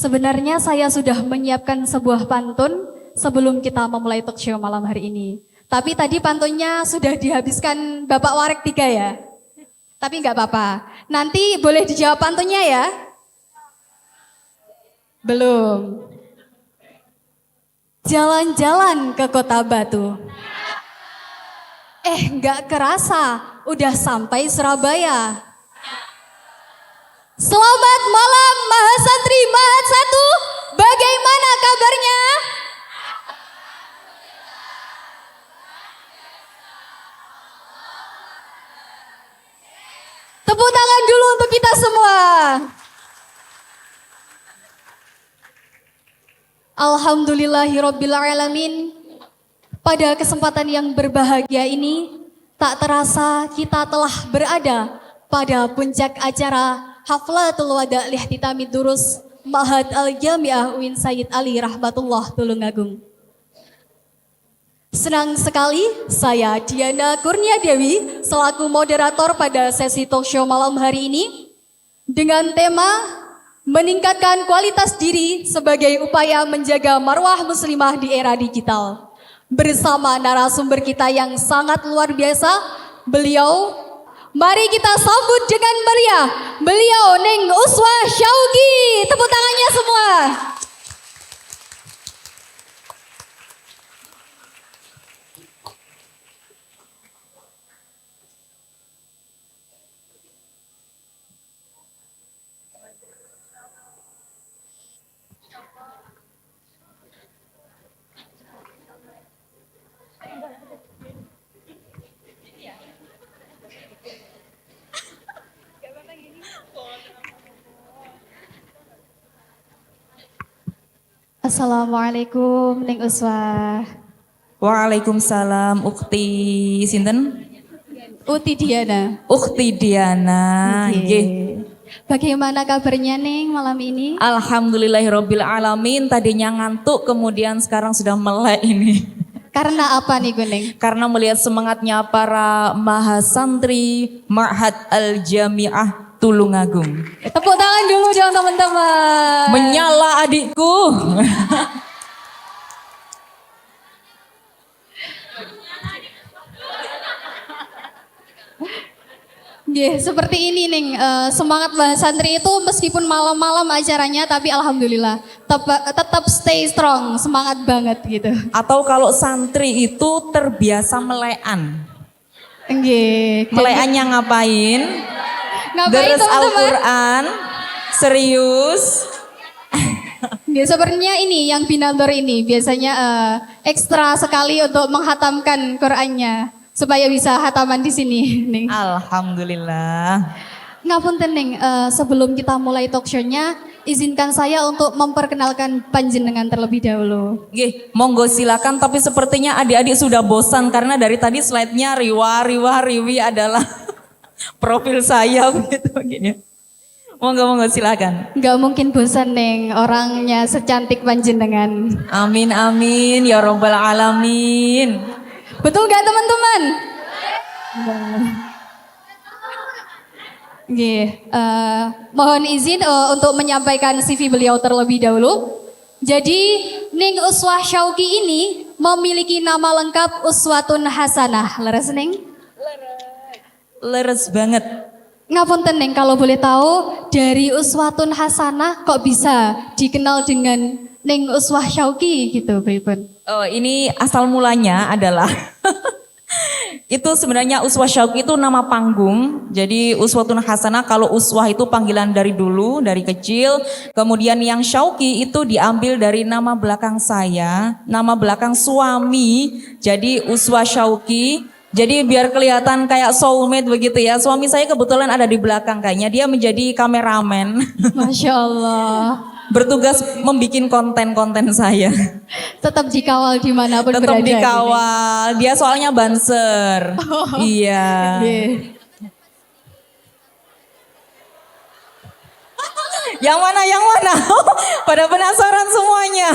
Sebenarnya saya sudah menyiapkan sebuah pantun sebelum kita memulai talk show malam hari ini. Tapi tadi pantunnya sudah dihabiskan Bapak Warek 3 ya. Tapi nggak apa-apa. Nanti boleh dijawab pantunnya ya. Belum. Jalan-jalan ke Kota Batu. Nggak kerasa udah sampai Surabaya. Selamat malam Mahasantri Mahat 1. Bagaimana kabarnya? Tepuk tangan dulu untuk kita semua. Alhamdulillahirrabbilalamin. Pada kesempatan yang berbahagia ini, tak terasa kita telah berada pada puncak acara Haflatul Wada' Lihtitamid Durus Ma'had Al-Jami'ah UIN Sayyid Ali Rahmatullah Tulungagung. Senang sekali saya Diana Kurnia Dewi selaku moderator pada sesi talk show malam hari ini dengan tema meningkatkan kualitas diri sebagai upaya menjaga marwah muslimah di era digital. Bersama narasumber kita yang sangat luar biasa, beliau, mari kita sambut dengan meriah, beliau Neng Uswah Syauqi. Tepuk tangannya semua. Assalamualaikum Neng Uswah. Waalaikumsalam Ukti sinten? Uti Diana. Ukti Diana. Nggih. Bagaimana kabarnya Neng malam ini? Alhamdulillahirabbil alamin. Tadinya ngantuk kemudian sekarang sudah melek ini. Karena apa nih Guneng? Karena melihat semangatnya para mahasantri Ma'had Al-Jami'ah Tulungagung. Tepuk tangan dulu dong teman-teman. Menyala adikku. Seperti ini Neng, semangat mahasantri itu meskipun malam-malam acaranya tapi alhamdulillah tetap stay strong, semangat banget gitu. Atau kalau santri itu terbiasa melean. Meleannya ngapain? Deres Al-Quran, serius. Sebenarnya ini yang binandor ini biasanya ekstra sekali untuk menghatamkan Qurannya supaya bisa hataman di sini. Neng. Alhamdulillah. Ngapunten Neng, sebelum kita mulai talk show-nya, izinkan saya untuk memperkenalkan panjenengan terlebih dahulu. Monggo silakan. Tapi sepertinya adik-adik sudah bosan karena dari tadi slide-nya riwi adalah profil saya begitu begini. Monggo silakan. Gak mungkin bosan Neng, orangnya secantik panjenengan. Amin ya robbal alamin. Betul gak teman-teman? Mohon izin untuk menyampaikan CV beliau terlebih dahulu. Jadi Neng Uswah Syauqi ini memiliki nama lengkap Uswatun Hasanah. Leres Neng? Leres banget. Ngapunten Neng, kalau boleh tahu dari Uswatun Hasanah kok bisa dikenal dengan Neng Uswah Syauqi gitu, Baipun? Oh, ini asal mulanya adalah itu sebenarnya Uswah Syauqi itu nama panggung. Jadi Uswatun Hasanah, kalau Uswah itu panggilan dari dulu, dari kecil. Kemudian yang Syauqi itu diambil dari nama belakang saya, nama belakang suami. Jadi Uswah Syauqi. Jadi biar kelihatan kayak soulmate begitu ya. Suami saya kebetulan ada di belakang kayaknya. Dia menjadi kameramen. Masya Allah. Bertugas membuat konten-konten saya. Tetap dikawal dimanapun Tetap berada. Tetap dikawal. Gitu. Dia soalnya banser. Iya. Yang mana? Pada penasaran semuanya.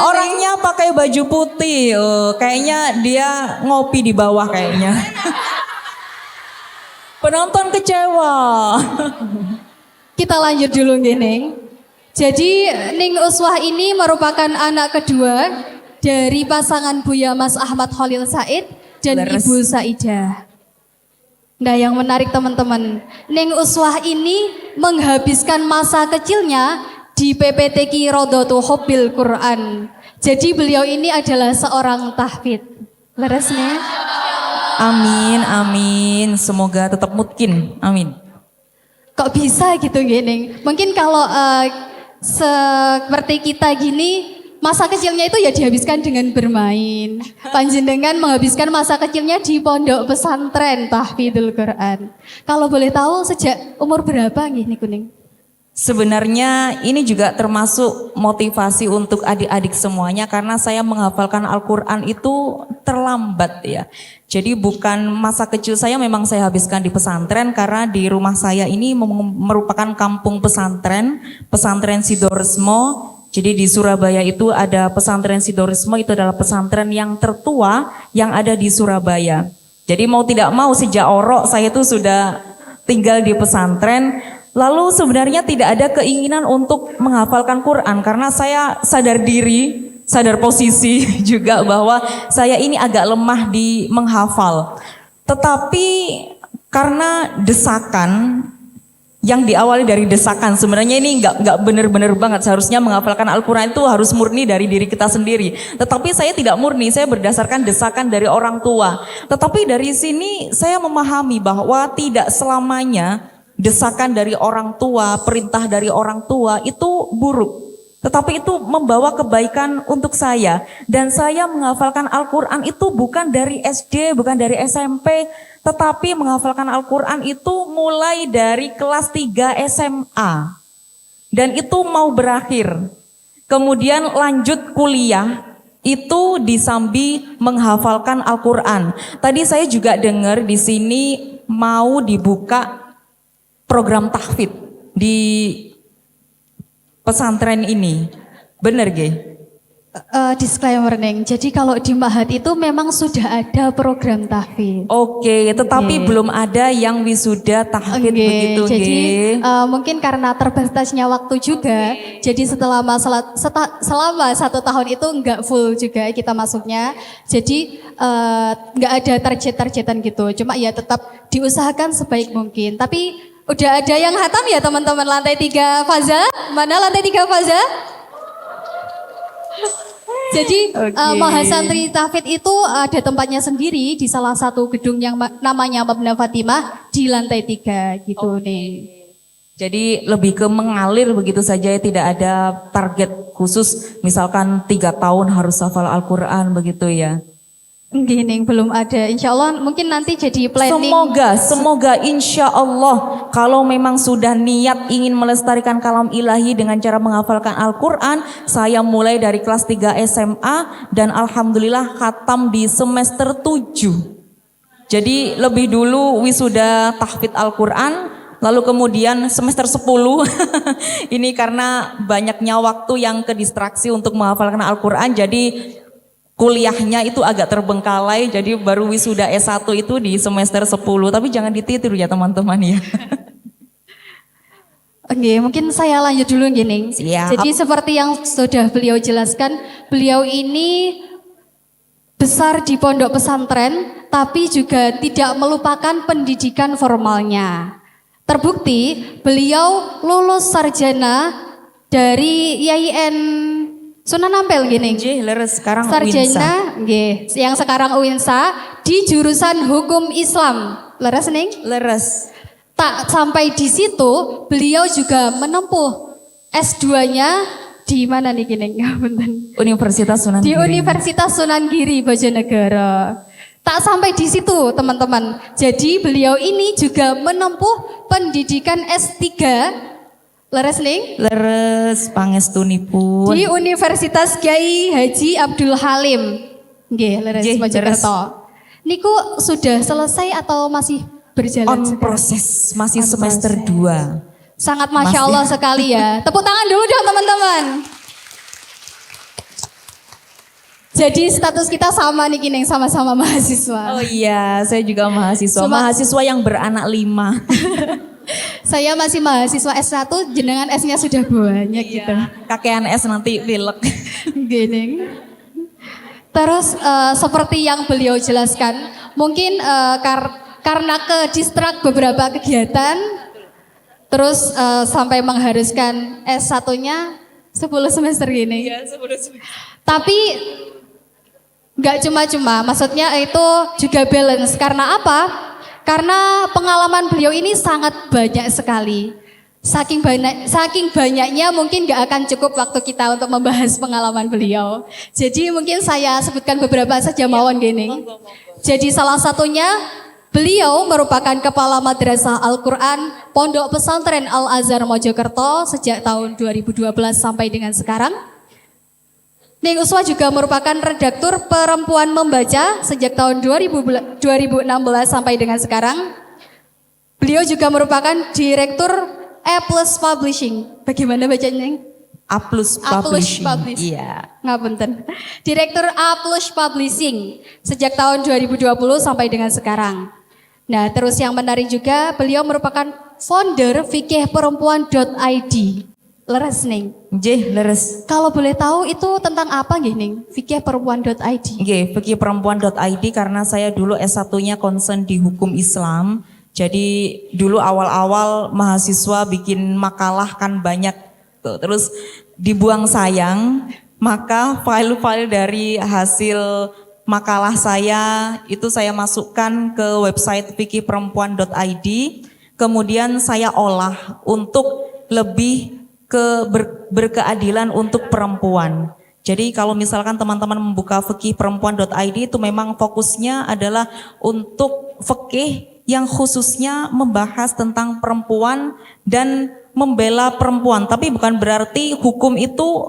Orangnya pakai baju putih. Kayaknya dia ngopi di bawah kayaknya. Penonton kecewa. Kita lanjut dulu gini. Jadi Ning Uswah ini merupakan anak kedua dari pasangan Buya Mas Ahmad Khalil Said dan Leres. Ibu Saidah. Nah yang menarik teman-teman, Ning Uswah ini menghabiskan masa kecilnya di PPTQ Rodotu Hobbil Quran. Jadi beliau ini adalah seorang tahfidz. Leres nih? Amin, amin. Semoga tetap mungkin. Amin. Kok bisa gitu gini? Mungkin kalau seperti kita gini, masa kecilnya itu ya dihabiskan dengan bermain. Panjenengan menghabiskan masa kecilnya di pondok pesantren Tahfidzul Quran. Kalau boleh tahu sejak umur berapa nih Kuning? Sebenarnya ini juga termasuk motivasi untuk adik-adik semuanya karena saya menghafalkan Al-Quran itu terlambat ya. Jadi bukan masa kecil saya memang saya habiskan di pesantren karena di rumah saya ini merupakan kampung pesantren, pesantren Sidoresmo. Jadi di Surabaya itu ada pesantren Sidoresmo, itu adalah pesantren yang tertua yang ada di Surabaya. Jadi mau tidak mau sejak orok saya itu sudah tinggal di pesantren. Lalu sebenarnya tidak ada keinginan untuk menghafalkan Quran karena saya sadar diri, sadar posisi juga bahwa saya ini agak lemah di menghafal. Tetapi karena desakan yang diawali dari desakan, sebenarnya ini nggak benar-benar banget. Seharusnya menghafalkan Al-Quran itu harus murni dari diri kita sendiri. Tetapi saya tidak murni, saya berdasarkan desakan dari orang tua. Tetapi dari sini saya memahami bahwa tidak selamanya desakan dari orang tua, perintah dari orang tua itu buruk. Tetapi itu membawa kebaikan untuk saya. Dan saya menghafalkan Al-Quran itu bukan dari SD, bukan dari SMP. Tetapi menghafalkan Al-Quran itu mulai dari kelas 3 SMA. Dan itu mau berakhir. Kemudian lanjut kuliah. Itu disambi menghafalkan Al-Quran. Tadi saya juga dengar di sini mau dibuka program tahfidz di pesantren ini. Benar Ge? Disclaimer Neng, jadi kalau di Mahat itu memang sudah ada program tahfidz. Oke, tetapi belum ada yang wisuda tahfidz begitu Jadi Ge? mungkin karena terbatasnya waktu juga, jadi selama 1 tahun itu nggak full juga kita masuknya. Jadi nggak ada target-targetan gitu, cuma ya tetap diusahakan sebaik mungkin. Tapi udah ada yang hatam ya teman-teman, lantai 3 Faza? Mana lantai 3 Faza? Jadi Mahasantri Tahfidz itu ada tempatnya sendiri di salah satu gedung yang namanya Mabna Fatimah di lantai 3 gitu nih. Jadi lebih ke mengalir begitu saja ya, tidak ada target khusus misalkan 3 tahun harus hafal Al-Quran begitu ya. Gini belum ada, insya Allah mungkin nanti jadi planning. Semoga insya Allah kalau memang sudah niat ingin melestarikan kalam ilahi dengan cara menghafalkan Al-Quran, saya mulai dari kelas 3 SMA dan alhamdulillah khatam di semester 7. Jadi lebih dulu wisuda tahfidz Al-Quran, lalu kemudian semester 10 ini karena banyaknya waktu yang kedistraksi untuk menghafalkan Al-Quran, jadi kuliahnya itu agak terbengkalai, jadi baru wisuda S1 itu di semester 10. Tapi jangan ditiru ya teman-teman ya. Oke, mungkin saya lanjut dulu gini. Siap. Jadi seperti yang sudah beliau jelaskan, beliau ini besar di pondok pesantren, tapi juga tidak melupakan pendidikan formalnya. Terbukti beliau lulus sarjana dari IAIN Sunan Ampel gini. Leres sekarang sarjana nggih, yang sekarang UINSA di jurusan Hukum Islam. Leres ning? Leres. Tak sampai di situ, beliau juga menempuh S2-nya di mana nih gini? Universitas Sunan Di Giri. Universitas Sunan Giri Bojonegoro. Tak sampai di situ teman-teman. Jadi beliau ini juga menempuh pendidikan S3. Leres ning? Leres pangestunipun. Di Universitas Kiai Haji Abdul Halim. Nggih, leres Nggih, Mojokerto. Niku sudah selesai atau masih berjalan On sekarang? proses, masih On semester proses. 2. Sangat Masya Allah sekali ya. Tepuk tangan dulu dong teman-teman. Jadi status kita sama nih Kineng, sama-sama mahasiswa. Oh iya, saya juga mahasiswa. Cuma- Mahasiswa yang beranak 5. Saya masih mahasiswa S1, jenengan S-nya sudah banyak gitu. Kakean S nanti pilek. Gini. Terus seperti yang beliau jelaskan, mungkin karena ke distrak beberapa kegiatan, terus sampai mengharuskan S1-nya 10 semester gini. Iya, sebelum. Tapi nggak cuma-cuma, maksudnya itu juga balance. Karena apa? Karena pengalaman beliau ini sangat banyak sekali. Saking banyaknya mungkin nggak akan cukup waktu kita untuk membahas pengalaman beliau. Jadi mungkin saya sebutkan beberapa saja mawon gini. Jadi salah satunya beliau merupakan Kepala Madrasah Al-Quran Pondok Pesantren Al-Azhar Mojokerto sejak tahun 2012 sampai dengan sekarang. Ning Uswa juga merupakan redaktur Perempuan Membaca sejak tahun 2016 sampai dengan sekarang. Beliau juga merupakan Direktur A Plus Publishing. Bagaimana bacanya? A plus Publishing. Iya. Ngapunten. Direktur A Plus Publishing sejak tahun 2020 sampai dengan sekarang. Nah, terus yang menarik juga beliau merupakan founder fikihperempuan.id. Leres ning. Nggih, leres. Kalau boleh tahu itu tentang apa nggih ning? fikihperempuan.id. Nggih, fikihperempuan.id karena saya dulu S1-nya concern di hukum Islam. Jadi dulu awal-awal mahasiswa bikin makalah kan banyak tuh. Terus dibuang sayang, maka file-file dari hasil makalah saya itu saya masukkan ke website fikihperempuan.id. Kemudian saya olah untuk lebih berkeadilan untuk perempuan. Jadi kalau misalkan teman-teman membuka fikihperempuan.id itu memang fokusnya adalah untuk fikih yang khususnya membahas tentang perempuan dan membela perempuan. Tapi bukan berarti hukum itu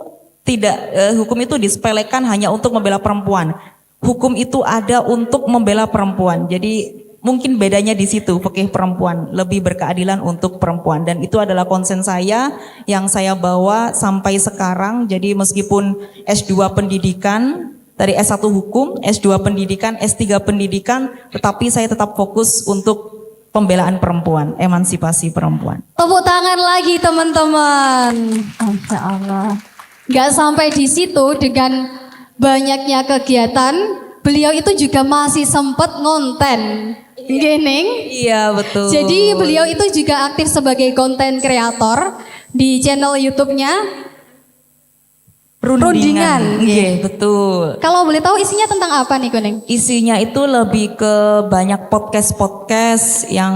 disepelekan hanya untuk membela perempuan. Hukum itu ada untuk membela perempuan. Jadi mungkin bedanya di situ, fikih perempuan lebih berkeadilan untuk perempuan, dan itu adalah konsen saya yang saya bawa sampai sekarang. Jadi meskipun S2 pendidikan, dari S1 hukum, S2 pendidikan, S3 pendidikan, tetapi saya tetap fokus untuk pembelaan perempuan, emansipasi perempuan. Tepuk tangan lagi teman-teman. Masya Allah. Gak sampai di situ, dengan banyaknya kegiatan, beliau itu juga masih sempat ngonten. Gini. Iya, betul. Jadi beliau itu juga aktif sebagai konten kreator di channel YouTube-nya Rundingan. Iya, betul. Kalau boleh tahu isinya tentang apa nih Kuning? Isinya itu lebih ke banyak podcast-podcast yang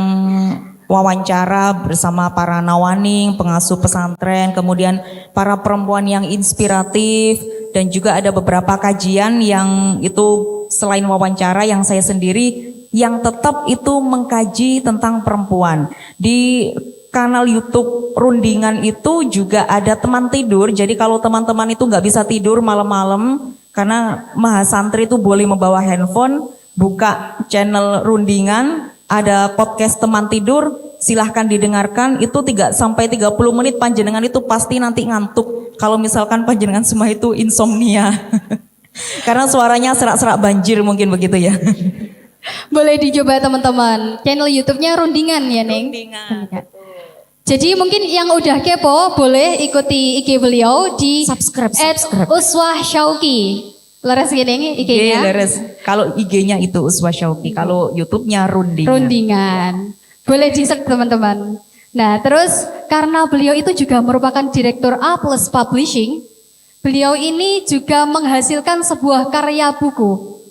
wawancara bersama para nawaning, pengasuh pesantren, kemudian para perempuan yang inspiratif, dan juga ada beberapa kajian yang itu selain wawancara yang saya sendiri yang tetap itu mengkaji tentang perempuan. Di kanal YouTube Rundingan itu juga ada teman tidur. Jadi kalau teman-teman itu nggak bisa tidur malam-malam karena mahasantri itu boleh membawa handphone, buka channel Rundingan, ada podcast teman tidur, silahkan didengarkan. Itu 3 sampai 30 menit panjenengan itu pasti nanti ngantuk. Kalau misalkan panjenengan semua itu insomnia. Karena suaranya serak-serak banjir mungkin begitu ya. Boleh dicoba teman-teman. Channel YouTube-nya Rundingan ya, Neng? Rundingan. Jadi mungkin yang udah kepo boleh ikuti IG beliau di subscribe. Uswah Syauqi. Leres gini IG-nya? Leres. Kalau IG-nya itu Uswah Syauqi, kalau YouTube-nya Rundingan. Rundingan. Boleh di-search teman-teman. Nah, terus karena beliau itu juga merupakan Direktur A Plus Publishing, beliau ini juga menghasilkan sebuah karya buku.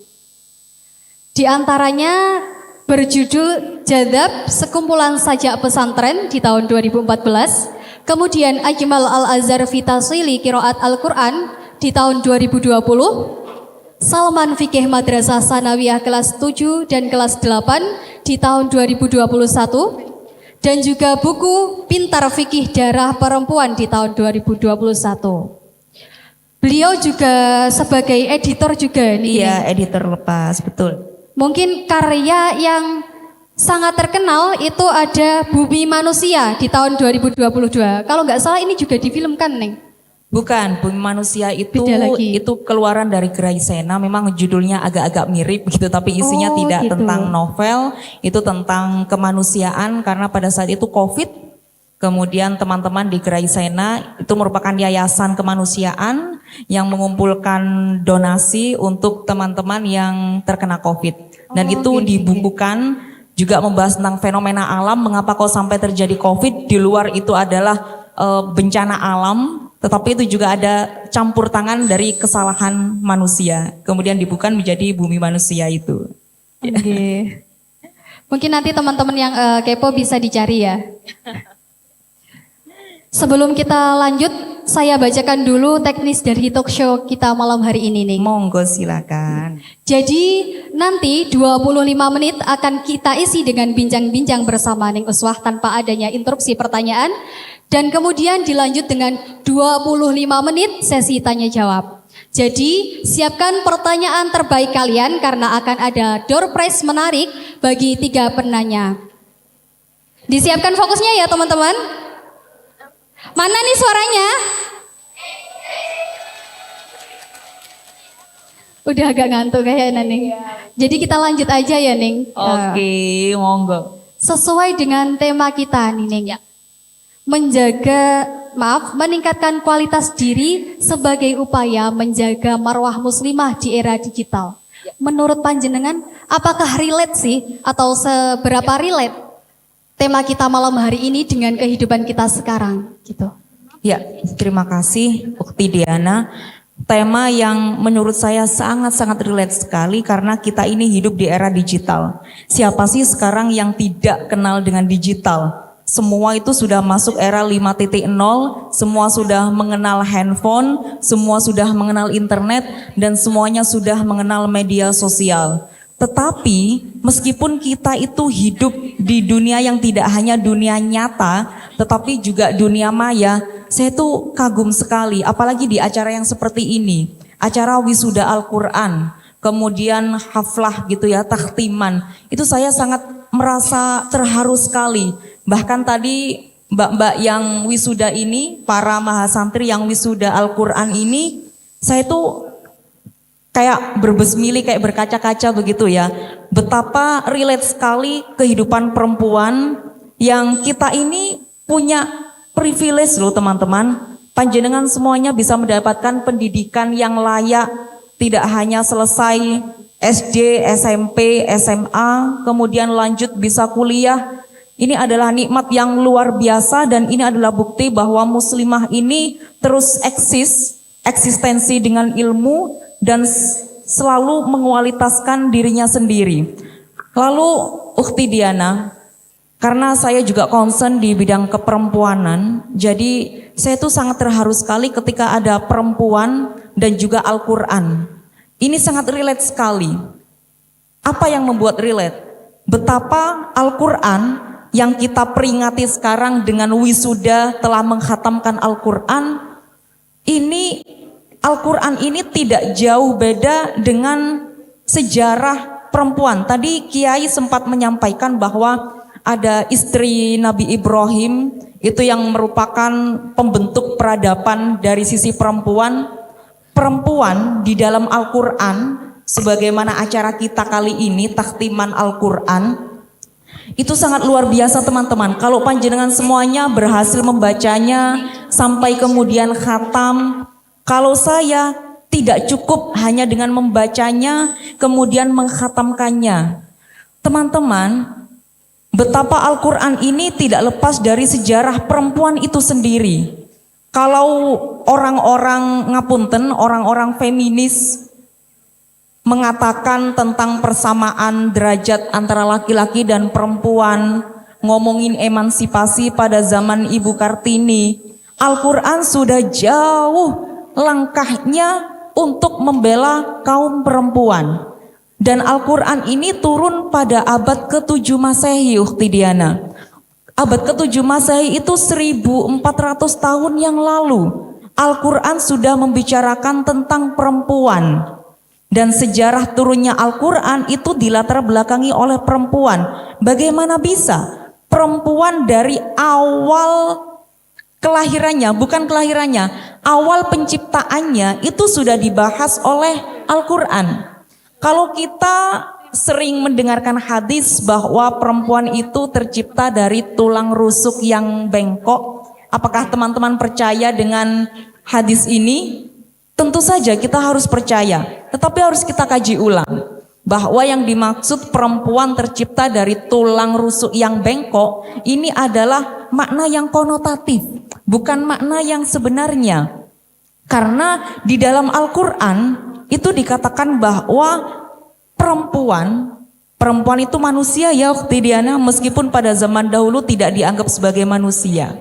Di antaranya berjudul Jadab, Sekumpulan Sajak Pesantren di tahun 2014. Kemudian Ajmal Al-Azhar Fitasili Qiraat Al-Quran di tahun 2020. Salman Fikih Madrasah Sanawiyah kelas 7 dan kelas 8 di tahun 2021. Dan juga buku Pintar Fikih Darah Perempuan di tahun 2021. Beliau juga sebagai editor juga nih. Iya, editor lepas, betul. Mungkin karya yang sangat terkenal itu ada Bumi Manusia di tahun 2022. Kalau nggak salah ini juga difilmkan, Neng. Bukan, Bumi Manusia Beda lagi. itu keluaran dari Gerai Sena. Memang judulnya agak-agak mirip gitu, tapi isinya Oh, tidak gitu. tentang novel, itu tentang kemanusiaan karena pada saat itu COVID. Kemudian teman-teman di Gerai Sena itu merupakan yayasan kemanusiaan yang mengumpulkan donasi untuk teman-teman yang terkena COVID. Dan Oh, itu oke, oke. dibukukan juga membahas tentang fenomena alam, mengapa kok sampai terjadi COVID. Di luar itu adalah bencana alam, tetapi itu juga ada campur tangan dari kesalahan manusia. Kemudian dibuka menjadi Bumi Manusia itu. Oke. Mungkin nanti teman-teman yang kepo bisa dicari ya. Sebelum kita lanjut, saya bacakan dulu teknis dari talk show kita malam hari ini nih. Monggo silakan. Jadi nanti 25 menit akan kita isi dengan bincang-bincang bersama Ning Uswah tanpa adanya interupsi pertanyaan. Dan kemudian dilanjut dengan 25 menit sesi tanya jawab. Jadi siapkan pertanyaan terbaik kalian karena akan ada door prize menarik bagi 3 penanya. Disiapkan fokusnya ya teman-teman. Mana nih suaranya? Udah agak ngantuk kayaknya Ning. Jadi kita lanjut aja ya Ning. Oke, monggo. Sesuai dengan tema kita nih Ning. Meningkatkan kualitas diri sebagai upaya menjaga marwah muslimah di era digital. Menurut panjenengan, apakah relate sih atau seberapa relate tema kita malam hari ini dengan kehidupan kita sekarang gitu? Ya, terima kasih Ukti Diana. Tema yang menurut saya sangat-sangat relate sekali karena kita ini hidup di era digital. Siapa sih sekarang yang tidak kenal dengan digital? Semua itu sudah masuk era 5.0, semua sudah mengenal handphone, semua sudah mengenal internet, dan semuanya sudah mengenal media sosial. Tetapi meskipun kita itu hidup di dunia yang tidak hanya dunia nyata, tetapi juga dunia maya, saya tuh kagum sekali, apalagi di acara yang seperti ini, acara wisuda Al-Quran, kemudian haflah gitu ya, takhtiman, itu saya sangat merasa terharu sekali. Bahkan tadi mbak-mbak yang wisuda ini, para mahasantri yang wisuda Al-Quran ini, saya tuh kayak berbesmili, kayak berkaca-kaca begitu ya. Betapa relate sekali kehidupan perempuan yang kita ini punya privilege loh teman-teman. Panjenengan semuanya bisa mendapatkan pendidikan yang layak, tidak hanya selesai SD, SMP, SMA, kemudian lanjut bisa kuliah. Ini adalah nikmat yang luar biasa dan ini adalah bukti bahwa muslimah ini terus eksistensi dengan ilmu dan selalu mengualitaskan dirinya sendiri. Lalu Ukti Diana, karena saya juga concern di bidang keperempuanan, jadi saya tuh sangat terharu sekali ketika ada perempuan dan juga Al-Quran. Ini sangat relate sekali. Apa yang membuat relate? Betapa Al-Quran yang kita peringati sekarang dengan wisuda telah menghatamkan Al-Quran, ini Al-Quran ini tidak jauh beda dengan sejarah perempuan. Tadi Kiai sempat menyampaikan bahwa ada istri Nabi Ibrahim itu yang merupakan pembentuk peradaban dari sisi perempuan. Perempuan di dalam Al-Quran, sebagaimana acara kita kali ini, takhtiman Al-Quran, itu sangat luar biasa teman-teman. Kalau panjenengan semuanya berhasil membacanya sampai kemudian khatam, kalau saya tidak cukup hanya dengan membacanya kemudian mengkhatamkannya. Teman-teman, betapa Al-Quran ini tidak lepas dari sejarah perempuan itu sendiri. Kalau orang-orang ngapunten, orang-orang feminis mengatakan tentang persamaan derajat antara laki-laki dan perempuan, ngomongin emansipasi pada zaman Ibu Kartini, Al-Quran sudah jauh langkahnya untuk membela kaum perempuan. Dan Al-Quran ini turun pada abad ke-7 Masehi, Ukti Diana. Abad ke-7 Masehi itu 1400 tahun yang lalu. Al-Quran sudah membicarakan tentang perempuan. Dan sejarah turunnya Al-Quran itu dilatar belakangi oleh perempuan. Bagaimana bisa perempuan dari awal kelahirannya, bukan kelahirannya, awal penciptaannya itu sudah dibahas oleh Al-Quran. Kalau kita sering mendengarkan hadis bahwa perempuan itu tercipta dari tulang rusuk yang bengkok, apakah teman-teman percaya dengan hadis ini? Tentu saja kita harus percaya, tetapi harus kita kaji ulang bahwa yang dimaksud perempuan tercipta dari tulang rusuk yang bengkok ini adalah makna yang konotatif, bukan makna yang sebenarnya. Karena di dalam Al-Quran itu dikatakan bahwa perempuan itu manusia ya ukhti Diana, meskipun pada zaman dahulu tidak dianggap sebagai manusia.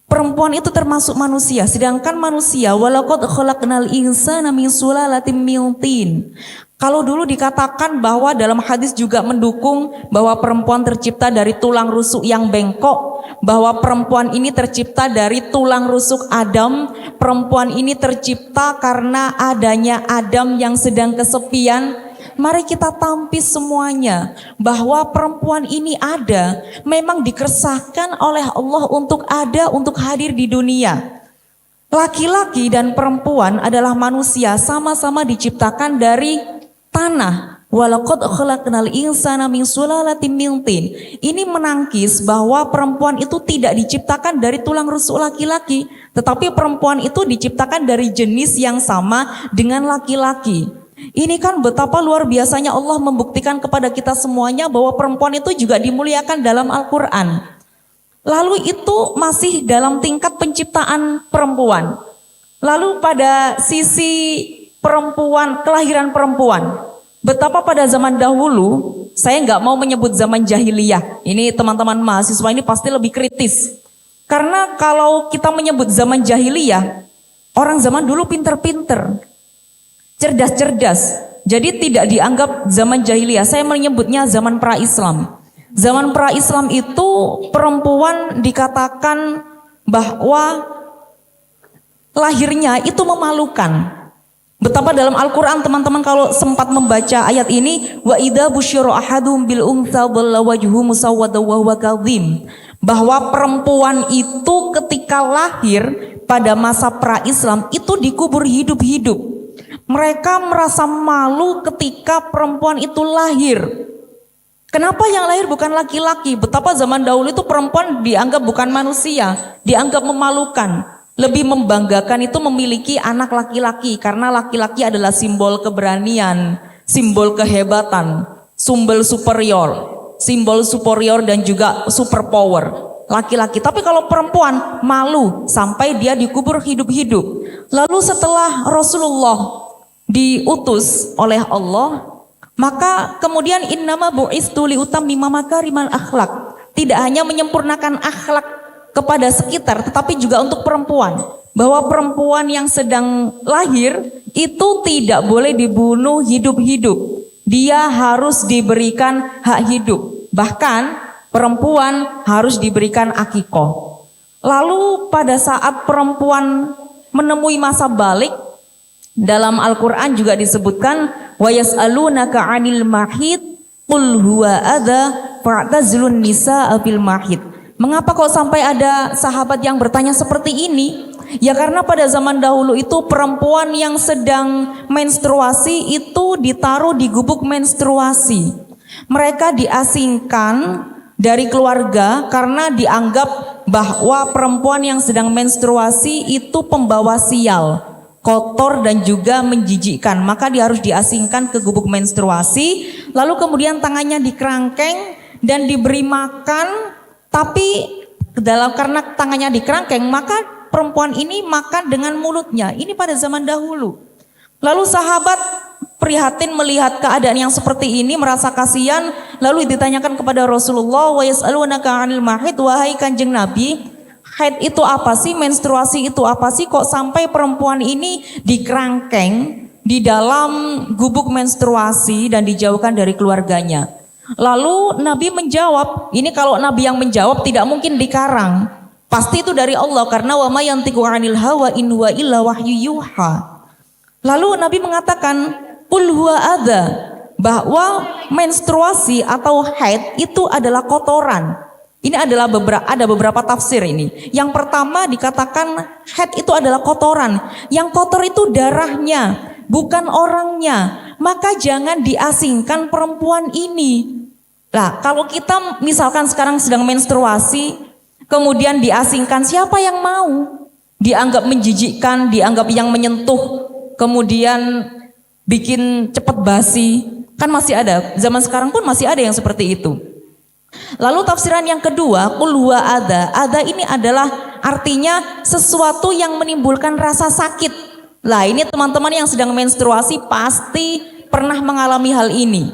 Perempuan itu termasuk manusia, sedangkan manusia walaqad khalaqnal insana min sulalatin min tin. Kalau dulu dikatakan bahwa dalam hadis juga mendukung bahwa perempuan tercipta dari tulang rusuk yang bengkok, bahwa perempuan ini tercipta dari tulang rusuk Adam, perempuan ini tercipta karena adanya Adam yang sedang kesepian. Mari kita tampis semuanya bahwa perempuan ini ada, memang dikersahkan oleh Allah untuk hadir di dunia. Laki-laki dan perempuan adalah manusia, sama-sama diciptakan dari tanah. Walaqad khalaqnal insana min sulalatin min tin. Ini menangkis bahwa perempuan itu tidak diciptakan dari tulang rusuk laki-laki, tetapi perempuan itu diciptakan dari jenis yang sama dengan laki-laki. Ini kan betapa luar biasanya Allah membuktikan kepada kita semuanya bahwa perempuan itu juga dimuliakan dalam Al-Quran. Lalu itu masih dalam tingkat penciptaan perempuan. Lalu pada sisi perempuan, kelahiran perempuan, betapa pada zaman dahulu, saya nggak mau menyebut zaman jahiliyah. Ini teman-teman mahasiswa ini pasti lebih kritis. Karena kalau kita menyebut zaman jahiliyah, orang zaman dulu pinter-pinter, cerdas-cerdas. Jadi tidak dianggap zaman jahiliyah. Saya menyebutnya zaman pra-Islam. Zaman pra-Islam itu perempuan dikatakan bahwa lahirnya itu memalukan. Betapa dalam Al-Quran teman-teman kalau sempat membaca ayat ini, wa idza busyira ahadum bil untha dhalla wajhuhu musawwaddan wa huwa kadhim, bahwa perempuan itu ketika lahir pada masa pra-Islam itu dikubur hidup-hidup. Mereka merasa malu ketika perempuan itu lahir. Kenapa yang lahir bukan laki-laki? Betapa zaman dahulu itu perempuan dianggap bukan manusia, dianggap memalukan. Lebih membanggakan itu memiliki anak laki-laki, karena laki-laki adalah simbol keberanian, simbol kehebatan, simbol superior dan juga superpower. Laki-laki, tapi kalau perempuan malu sampai dia dikubur hidup-hidup. Lalu setelah Rasulullah diutus oleh Allah, maka kemudian innama bu'istu liutammima makarimal akhlak. Tidak hanya menyempurnakan akhlak kepada sekitar, tetapi juga untuk perempuan. Bahwa perempuan yang sedang lahir itu tidak boleh dibunuh hidup-hidup. Dia harus diberikan hak hidup. Bahkan perempuan harus diberikan akikoh. Lalu pada saat perempuan menemui masa balik, dalam Al-Quran juga disebutkan wa yas'alunaka 'anil mahid qul huwa adza fa'tazilun nisaa fil mahid. Mengapa kok sampai ada sahabat yang bertanya seperti ini? Ya karena pada zaman dahulu itu perempuan yang sedang menstruasi itu ditaruh di gubuk menstruasi. Mereka diasingkan dari keluarga karena dianggap bahwa perempuan yang sedang menstruasi itu pembawa sial, kotor dan juga menjijikkan, maka dia harus diasingkan ke gubuk menstruasi, lalu kemudian tangannya dikerangkeng dan diberi makan, tapi karena tangannya dikerangkeng maka perempuan ini makan dengan mulutnya. Ini pada zaman dahulu. Lalu sahabat prihatin melihat keadaan yang seperti ini, merasa kasihan, lalu ditanyakan kepada Rasulullah, wa yas'alunaka 'anil mahid, wahai Kanjeng Nabi, haid itu apa sih? Menstruasi itu apa sih? Kok sampai perempuan ini dikerangkeng di dalam gubuk menstruasi dan dijauhkan dari keluarganya? Lalu Nabi menjawab, ini kalau Nabi yang menjawab tidak mungkin dikarang. Pasti itu dari Allah, karena wa ma yantiqu 'anil hawa in huwa illa wahyu yuha. Lalu Nabi mengatakan, qul huwa adza, bahwa menstruasi atau haid itu adalah kotoran. Ini adalah ada beberapa tafsir ini. Yang pertama dikatakan haid itu adalah kotoran. Yang kotor itu darahnya, bukan orangnya. Maka jangan diasingkan perempuan ini. Nah, kalau kita misalkan sekarang sedang menstruasi, kemudian diasingkan, siapa yang mau? Dianggap menjijikkan, dianggap yang menyentuh, kemudian bikin cepat basi. Kan masih ada, zaman sekarang pun masih ada yang seperti itu. Lalu tafsiran yang kedua, qul huwa adza. Adza ini adalah artinya sesuatu yang menimbulkan rasa sakit. Lah ini teman-teman yang sedang menstruasi pasti pernah mengalami hal ini.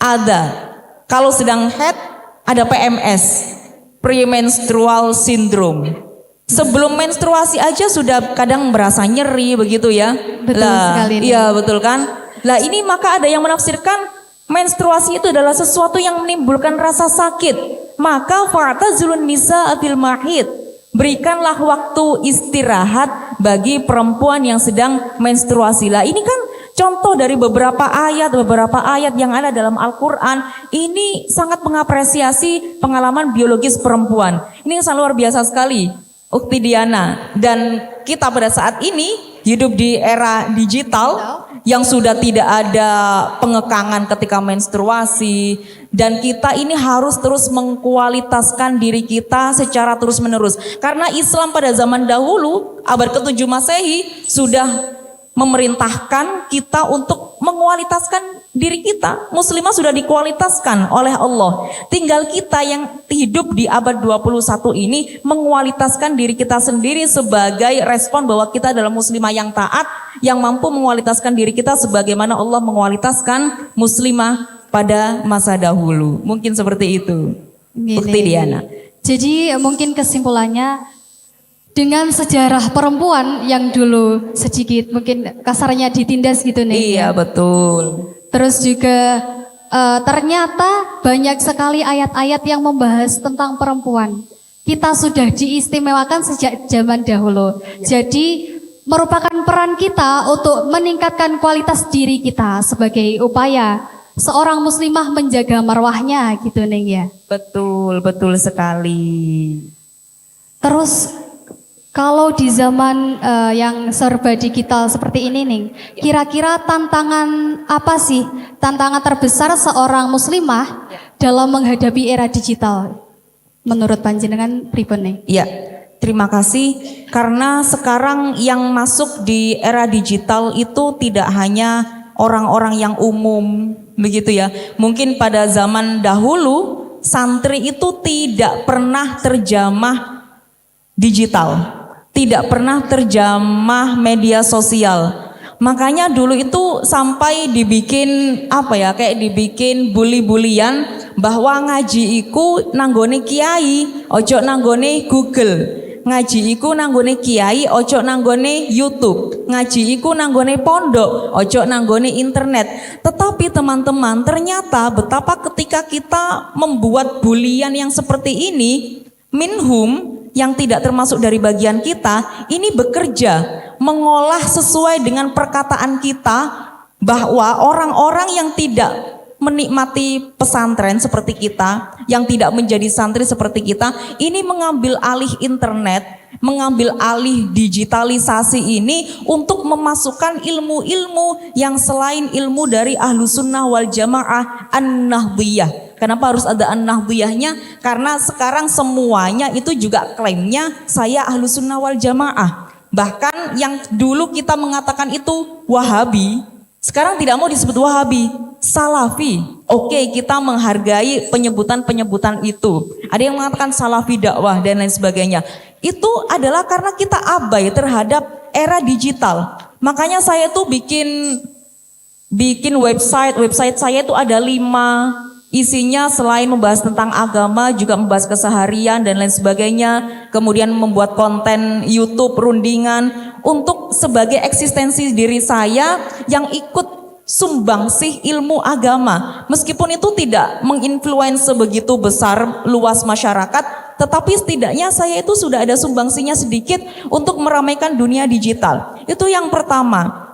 Adza. Kalau sedang haid ada PMS, premenstrual syndrome. Sebelum menstruasi aja sudah kadang merasa nyeri begitu ya. Betul sekali. Iya betul kan. Lah ini maka ada yang menafsirkan menstruasi itu adalah sesuatu yang menimbulkan rasa sakit. Maka fa'tazilun nisa fil mahid. Berikanlah waktu istirahat bagi perempuan yang sedang menstruasi. Lah ini kan contoh dari beberapa ayat yang ada dalam Al-Quran. Ini sangat mengapresiasi pengalaman biologis perempuan. Ini sangat luar biasa sekali, Ukti Diana. Dan kita pada saat ini hidup di era digital yang sudah tidak ada pengekangan ketika menstruasi, dan kita ini harus terus mengkualitaskan diri kita secara terus menerus. Karena Islam pada zaman dahulu abad ke-7 Masehi sudah memerintahkan kita untuk mengualitaskan diri kita. Muslimah sudah dikualitaskan oleh Allah. Tinggal kita yang hidup di abad 21 ini mengualitaskan diri kita sendiri sebagai respon bahwa kita adalah muslimah yang taat, yang mampu mengualitaskan diri kita sebagaimana Allah mengualitaskan muslimah pada masa dahulu. Mungkin seperti itu. Bukti Diana. Jadi mungkin kesimpulannya, dengan sejarah perempuan yang dulu sedikit mungkin kasarnya ditindas gitu nih. Iya betul. Terus juga ternyata banyak sekali ayat-ayat yang membahas tentang perempuan. Kita sudah diistimewakan sejak zaman dahulu. Jadi merupakan peran kita untuk meningkatkan kualitas diri kita sebagai upaya seorang muslimah menjaga marwahnya gitu Neng ya. Betul, betul sekali. Terus kalau di zaman yang serba digital seperti ini nih, kira-kira tantangan apa sih? Tantangan terbesar seorang muslimah dalam menghadapi era digital menurut panjenengan pripun nih? Iya, terima kasih. Karena sekarang yang masuk di era digital itu tidak hanya orang-orang yang umum, begitu ya. Mungkin pada zaman dahulu santri itu tidak pernah terjamah digital, tidak pernah terjamah media sosial. Makanya dulu itu sampai dibikin kayak dibikin bully-bulian bahwa ngaji iku nanggone kiai, ojo nanggone Google. Ngaji iku nanggone kiai, ojo nanggone YouTube. Ngaji iku nanggone pondok, ojo nanggone internet. Tetapi teman-teman, ternyata betapa ketika kita membuat bulian yang seperti ini, minhum yang tidak termasuk dari bagian kita, ini bekerja mengolah sesuai dengan perkataan kita bahwa orang-orang yang tidak menikmati pesantren seperti kita, yang tidak menjadi santri seperti kita, ini mengambil alih internet, mengambil alih digitalisasi ini untuk memasukkan ilmu-ilmu yang selain ilmu dari Ahlus Sunnah wal Jamaah An-Nahdhiyah. Kenapa harus ada An-Nahdhiyahnya? Karena sekarang semuanya itu juga klaimnya saya Ahlus Sunnah wal Jamaah. Bahkan yang dulu kita mengatakan itu Wahabi, sekarang tidak mau disebut Wahabi, Salafi. Oke, kita menghargai penyebutan-penyebutan itu. Ada yang mengatakan Salafi dakwah dan lain sebagainya. Itu adalah karena kita abai terhadap era digital. Makanya saya tuh bikin website saya itu ada 5. Isinya selain membahas tentang agama juga membahas keseharian dan lain sebagainya. Kemudian membuat konten YouTube rundingan untuk sebagai eksistensi diri saya yang ikut sumbangsih ilmu agama. Meskipun itu tidak menginfluence sebegitu besar luas masyarakat, tetapi setidaknya saya itu sudah ada sumbangsinya sedikit untuk meramaikan dunia digital. Itu yang pertama.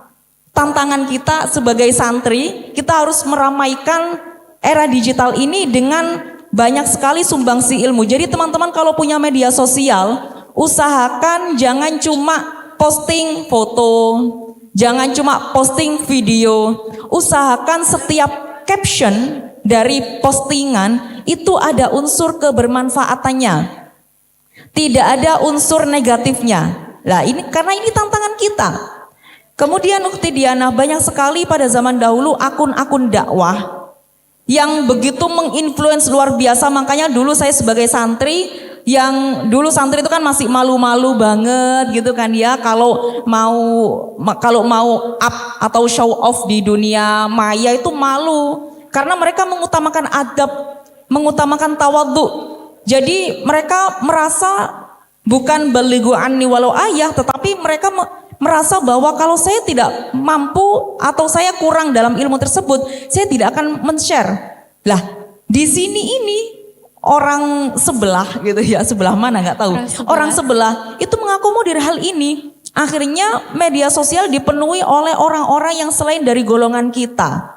Tantangan kita sebagai santri, kita harus meramaikan era digital ini dengan banyak sekali sumbangsi ilmu. Jadi teman-teman kalau punya media sosial, usahakan jangan cuma posting foto, jangan cuma posting video. Usahakan setiap caption dari postingan itu ada unsur kebermanfaatannya. Tidak ada unsur negatifnya. Lah ini karena ini tantangan kita. Kemudian Ukti Diana, banyak sekali pada zaman dahulu akun-akun dakwah yang begitu menginfluence luar biasa. Makanya dulu saya sebagai santri, yang dulu santri itu kan masih malu-malu banget gitu kan ya, kalau mau up atau show off di dunia maya itu malu, karena mereka mengutamakan adab, mengutamakan tawadhu. Jadi mereka merasa bukan balighu anni walau ayah, tetapi mereka merasa bahwa kalau saya tidak mampu atau saya kurang dalam ilmu tersebut, saya tidak akan men-share. Lah, di sini ini orang sebelah gitu ya, sebelah mana nggak tahu. Orang sebelah itu mengakomodir hal ini. Akhirnya media sosial dipenuhi oleh orang-orang yang selain dari golongan kita.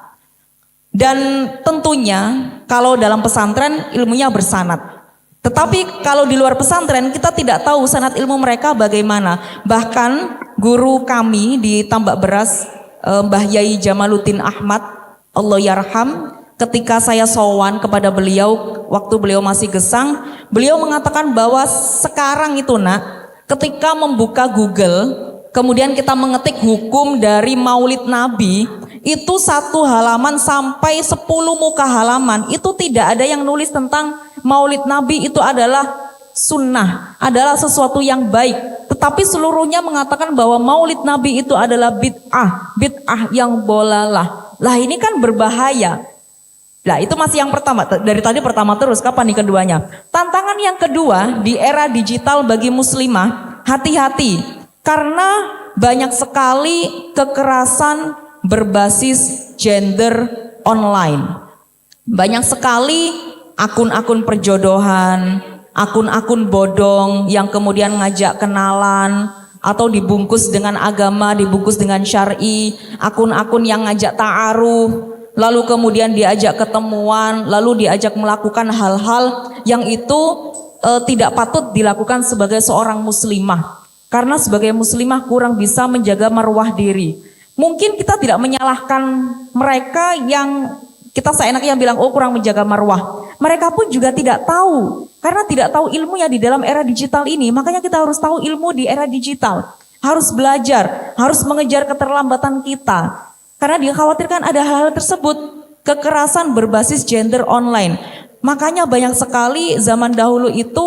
Dan tentunya kalau dalam pesantren ilmunya bersanad. Tetapi kalau di luar pesantren kita tidak tahu sanad ilmu mereka bagaimana. Bahkan guru kami di Tambak Beras, Mbah Yai Jamaluddin Ahmad, Allah yarham, ketika saya sowan kepada beliau waktu beliau masih gesang, beliau mengatakan bahwa sekarang itu nak, ketika membuka Google, kemudian kita mengetik hukum dari Maulid Nabi, itu satu halaman sampai 10 muka halaman, itu tidak ada yang nulis tentang Maulid Nabi itu adalah sunnah, adalah sesuatu yang baik. Tetapi seluruhnya mengatakan bahwa Maulid Nabi itu adalah bid'ah yang bolalah. Lah ini kan berbahaya. Lah itu masih yang pertama, dari tadi pertama terus, kapan nih keduanya? Tantangan yang kedua di era digital bagi muslimah, hati-hati. Karena banyak sekali kekerasan berbasis gender online. Banyak sekali akun-akun perjodohan, akun-akun bodong yang kemudian ngajak kenalan atau dibungkus dengan agama, dibungkus dengan syar'i, akun-akun yang ngajak ta'aruf, lalu kemudian diajak ketemuan, lalu diajak melakukan hal-hal yang itu tidak patut dilakukan sebagai seorang muslimah. Karena sebagai muslimah kurang bisa menjaga marwah diri. Mungkin kita tidak menyalahkan mereka yang kita seenaknya bilang, oh kurang menjaga marwah. Mereka pun juga tidak tahu, karena tidak tahu ilmunya di dalam era digital ini. Makanya kita harus tahu ilmu di era digital. Harus belajar, harus mengejar keterlambatan kita. Karena dikhawatirkan ada hal-hal tersebut, kekerasan berbasis gender online. Makanya banyak sekali zaman dahulu itu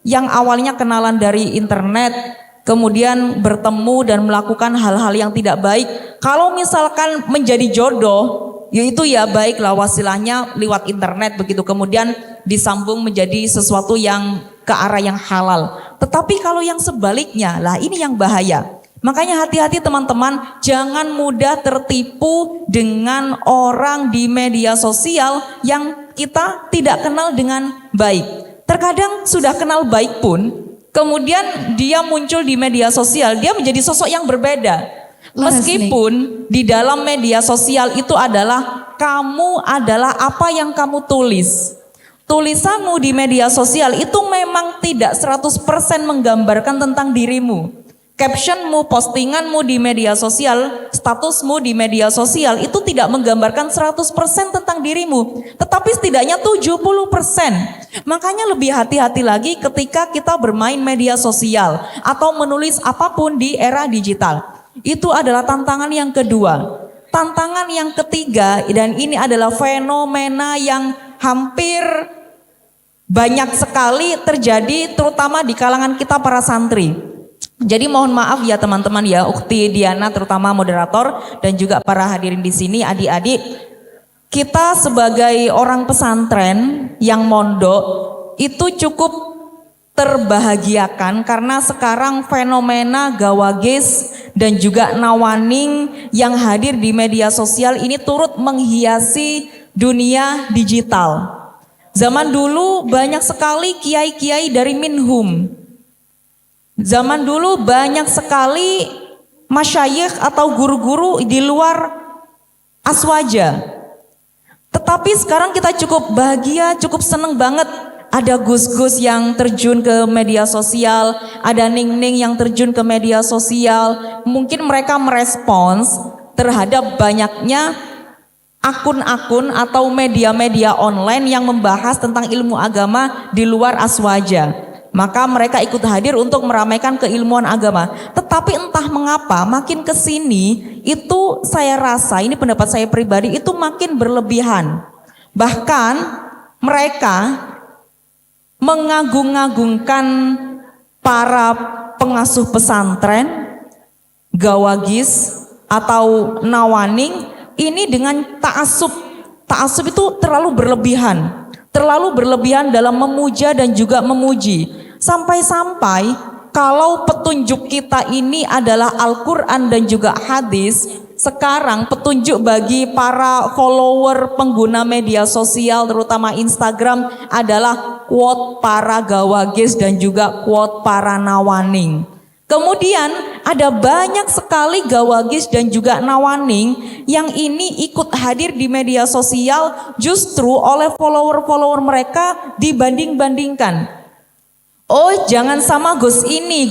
yang awalnya kenalan dari internet, kemudian bertemu dan melakukan hal-hal yang tidak baik. Kalau misalkan menjadi jodoh, yaitu ya baiklah wasilahnya lewat internet begitu, kemudian disambung menjadi sesuatu yang ke arah yang halal. Tetapi kalau yang sebaliknya, lah ini yang bahaya. Makanya hati-hati teman-teman, jangan mudah tertipu dengan orang di media sosial yang kita tidak kenal dengan baik. Terkadang sudah kenal baik pun, kemudian dia muncul di media sosial, dia menjadi sosok yang berbeda. Meskipun di dalam media sosial itu adalah kamu adalah apa yang kamu tulis. Tulisanmu di media sosial itu memang tidak 100% menggambarkan tentang dirimu. Captionmu, postinganmu di media sosial, statusmu di media sosial itu tidak menggambarkan 100% tentang dirimu. Tetapi setidaknya 70%. Makanya lebih hati-hati lagi ketika kita bermain media sosial atau menulis apapun di era digital. Itu adalah tantangan yang kedua. Tantangan yang ketiga, dan ini adalah fenomena yang hampir banyak sekali terjadi terutama di kalangan kita para santri. Jadi mohon maaf ya teman-teman ya, Ukti Diana terutama moderator dan juga para hadirin di sini, adik-adik, kita sebagai orang pesantren yang mondok itu cukup terbahagiakan karena sekarang fenomena gawagis dan juga nawaning yang hadir di media sosial ini turut menghiasi dunia digital. Zaman dulu banyak sekali kiai-kiai dari Minhum. Zaman dulu banyak sekali masyayikh atau guru-guru di luar Aswaja. Tetapi sekarang kita cukup bahagia, cukup seneng banget. Ada Gus-Gus yang terjun ke media sosial, ada Ning-Ning yang terjun ke media sosial. Mungkin mereka merespons terhadap banyaknya akun-akun atau media-media online yang membahas tentang ilmu agama di luar Aswaja. Maka mereka ikut hadir untuk meramaikan keilmuan agama. Tetapi entah mengapa makin kesini itu saya rasa, ini pendapat saya pribadi, itu makin berlebihan. Bahkan mereka mengagung-agungkan para pengasuh pesantren, gawagis atau nawaning ini dengan ta'assub. Ta'assub itu terlalu berlebihan dalam memuja dan juga memuji. Sampai-sampai kalau petunjuk kita ini adalah Al-Quran dan juga hadis, sekarang petunjuk bagi para follower pengguna media sosial terutama Instagram adalah quote para gawagis dan juga quote para nawaning. Kemudian ada banyak sekali gawagis dan juga nawaning yang ini ikut hadir di media sosial justru oleh follower-follower mereka dibanding-bandingkan. Oh, jangan sama Gus ini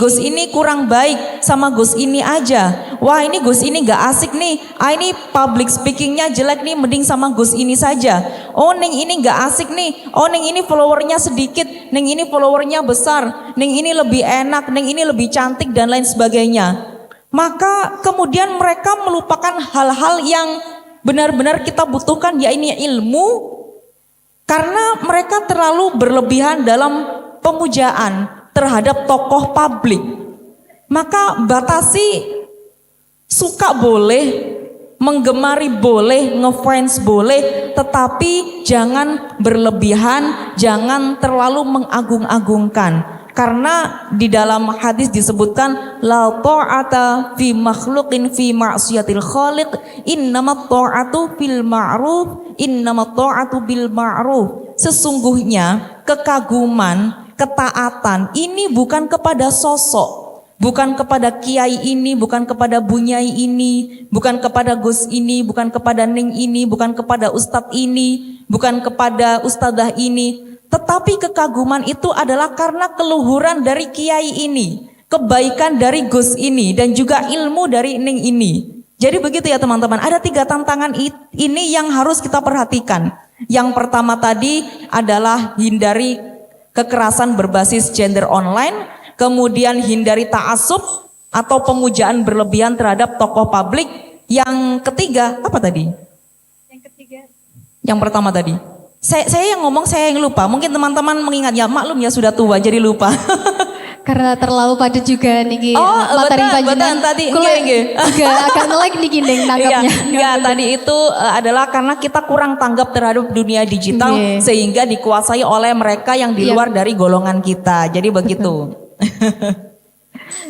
kurang baik, sama Gus ini aja. Wah, ini Gus ini gak asik nih. Ah, ini public speakingnya jelek nih, mending sama Gus ini saja. Oh, Ning ini gak asik nih. Oh, Ning ini followernya sedikit, Ning ini followernya besar, Ning ini lebih enak, Ning ini lebih cantik dan lain sebagainya. Maka kemudian mereka melupakan hal-hal yang benar-benar kita butuhkan, yaitu ilmu. Karena mereka terlalu berlebihan dalam pemujaan terhadap tokoh publik. Maka batasi, suka boleh, menggemari boleh, ngefans boleh, tetapi jangan berlebihan, jangan terlalu mengagung-agungkan. Karena di dalam hadis disebutkan la ta'ata fi makhluqin fi ma'siyatil khaliq, innamat ta'atu fil ma'ruf, innamat ta'atu bil ma'ruf. Sesungguhnya kekaguman, ketaatan ini bukan kepada sosok, bukan kepada kiai ini, bukan kepada bunyai ini, bukan kepada Gus ini, bukan kepada Ning ini, bukan kepada ustadz ini, bukan kepada ustadzah ini. Tetapi kekaguman itu adalah karena keluhuran dari kiai ini, kebaikan dari Gus ini, dan juga ilmu dari Ning ini. Jadi begitu ya teman-teman, ada 3 tantangan ini yang harus kita perhatikan. Yang pertama tadi adalah hindari kekerasan berbasis gender online, kemudian hindari ta'assub atau pemujaan berlebihan terhadap tokoh publik. Yang ketiga, apa tadi? Yang pertama tadi. Saya yang ngomong, saya yang lupa. Mungkin teman-teman mengingat, ya maklum ya sudah tua jadi lupa. Karena terlalu padat juga nih materi panjenengan tadi juga agak nge-lag nih Ning nangkapnya. Iya, tadi itu adalah karena kita kurang tanggap terhadap dunia digital sehingga dikuasai oleh mereka yang di luar dari golongan kita. Jadi begitu.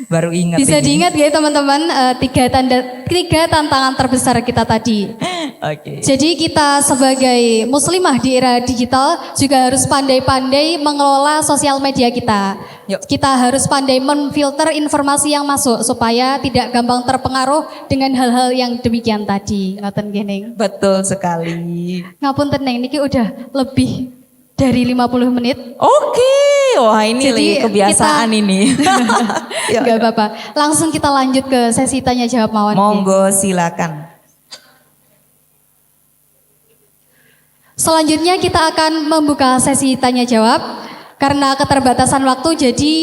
Baru ingat. Bisa diingat ya teman-teman, 3 tantangan terbesar kita tadi. Oke. Jadi kita sebagai muslimah di era digital juga harus pandai-pandai mengelola sosial media kita. Yuk. Kita harus pandai memfilter informasi yang masuk supaya tidak gampang terpengaruh dengan hal-hal yang demikian tadi. Ngoten nggih Ning. Betul sekali. Ngapunten Ning, niki udah lebih dari 50 menit. Oke. Wah, ini Jadi kebiasaan ini. Enggak apa-apa. Langsung kita lanjut ke sesi tanya jawab mawon. Monggo silakan. Selanjutnya kita akan membuka sesi tanya jawab. Karena keterbatasan waktu jadi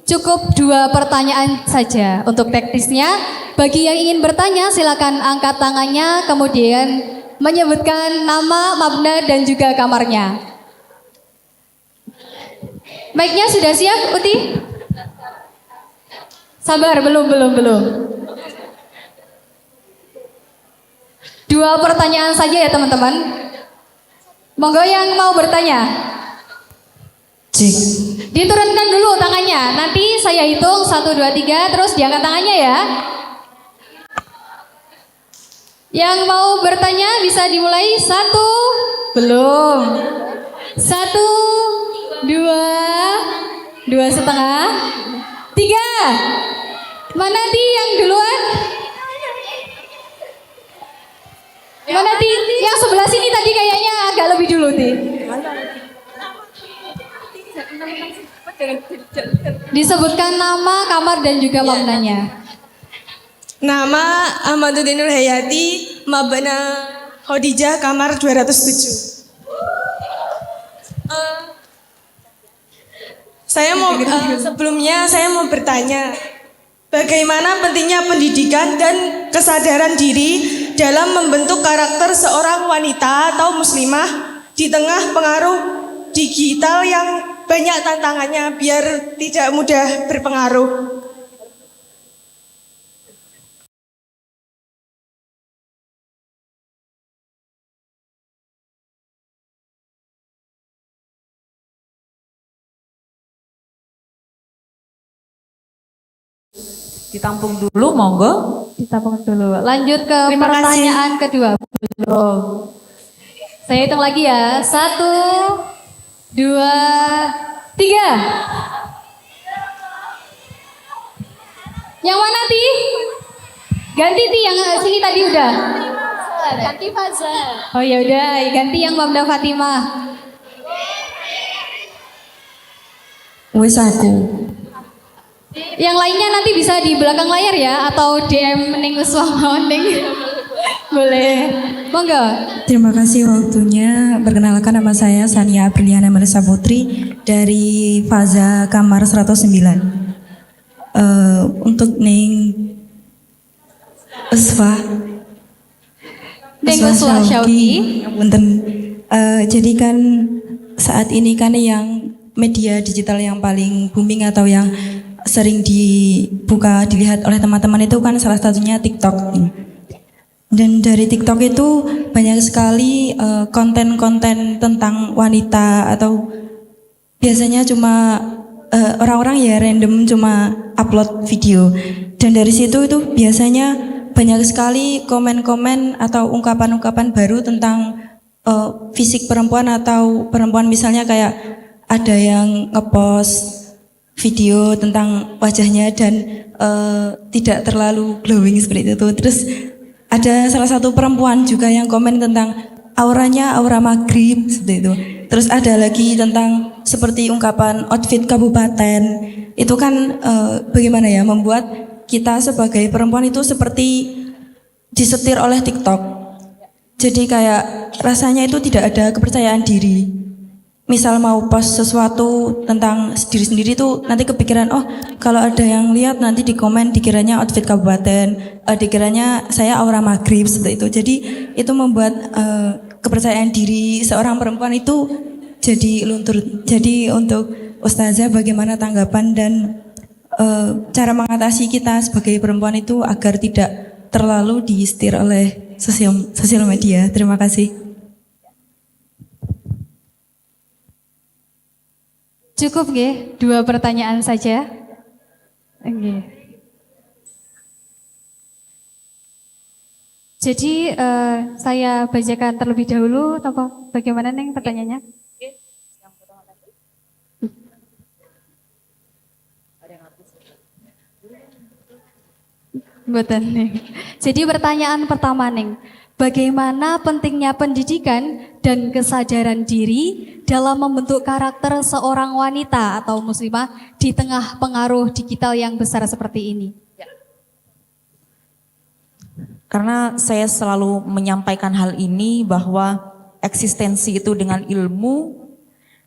cukup 2 pertanyaan saja untuk teknisnya. Bagi yang ingin bertanya silakan angkat tangannya kemudian menyebutkan nama, mabna dan juga kamarnya. Mic-nya sudah siap Uti? Sabar, belum. 2 pertanyaan saja ya teman-teman. Monggo yang mau bertanya. Diturunkan dulu tangannya. Nanti saya hitung 1, 2, 3 terus diangkat tangannya ya. Yang mau bertanya bisa dimulai 1. Belum. 1, 2, 2,5, 3. Mana di yang duluan? Mana di yang sebelah sini tadi kayaknya Uti? Disebutkan nama, kamar dan juga maknanya. Nama Ahmaduddin Nur Hayati, Mabana Khadijah, kamar 207. Sebelumnya saya mau bertanya, bagaimana pentingnya pendidikan dan kesadaran diri dalam membentuk karakter seorang wanita atau muslimah di tengah pengaruh digital yang banyak tantangannya biar tidak mudah berpengaruh? Ditampung dulu, monggo. Ditampung dulu. Lanjut ke Terima pertanyaan kedua. Belum. Saya hitung lagi ya. 1, 2, 3. Yang mana Ti? Ganti Ti, yang sini tadi udah. Ganti Faza. Oh ya udah, ganti yang Mamda Fatimah. Wes aku. Yang lainnya nanti bisa di belakang layar ya, atau DM Ning Uswah mawon Ning. Boleh. Monggo. Terima kasih waktunya. Perkenalkan, nama saya Sania Apriliana Melisa Putri dari Faza Kamar 109. Untuk Ning Uswah. Ning Uswah Syauqi. Punten. Jadi kan saat ini kan yang media digital yang paling booming atau yang sering dilihat oleh teman-teman itu kan salah satunya TikTok. Dan dari TikTok itu banyak sekali konten-konten tentang wanita, atau biasanya cuma orang-orang ya random cuma upload video. Dan dari situ itu biasanya banyak sekali komen-komen atau ungkapan-ungkapan baru tentang fisik perempuan, atau perempuan misalnya kayak ada yang ngepost video tentang wajahnya dan tidak terlalu glowing seperti itu. Terus ada salah satu perempuan juga yang komen tentang auranya aura maghrib seperti itu. Terus ada lagi tentang seperti ungkapan outfit kabupaten. Itu kan bagaimana ya membuat kita sebagai perempuan itu seperti disetir oleh TikTok. Jadi kayak rasanya itu tidak ada kepercayaan diri. Misal mau post sesuatu tentang diri sendiri tuh nanti kepikiran, oh kalau ada yang lihat nanti di komen dikiranya outfit kabupaten, dikiranya saya aura maghrib seperti itu. Jadi itu membuat kepercayaan diri seorang perempuan itu jadi luntur. Jadi untuk Ustazah bagaimana tanggapan dan cara mengatasi kita sebagai perempuan itu agar tidak terlalu disetir oleh sosial media. Terima kasih. Cukup nggih, 2 pertanyaan saja. Oke. Jadi saya bacakan terlebih dahulu atau bagaimana Neng pertanyaannya? Mboten Neng. Jadi pertanyaan pertama Neng, bagaimana pentingnya pendidikan dan kesadaran diri dalam membentuk karakter seorang wanita atau muslimah di tengah pengaruh digital yang besar seperti ini? Karena saya selalu menyampaikan hal ini bahwa eksistensi itu dengan ilmu.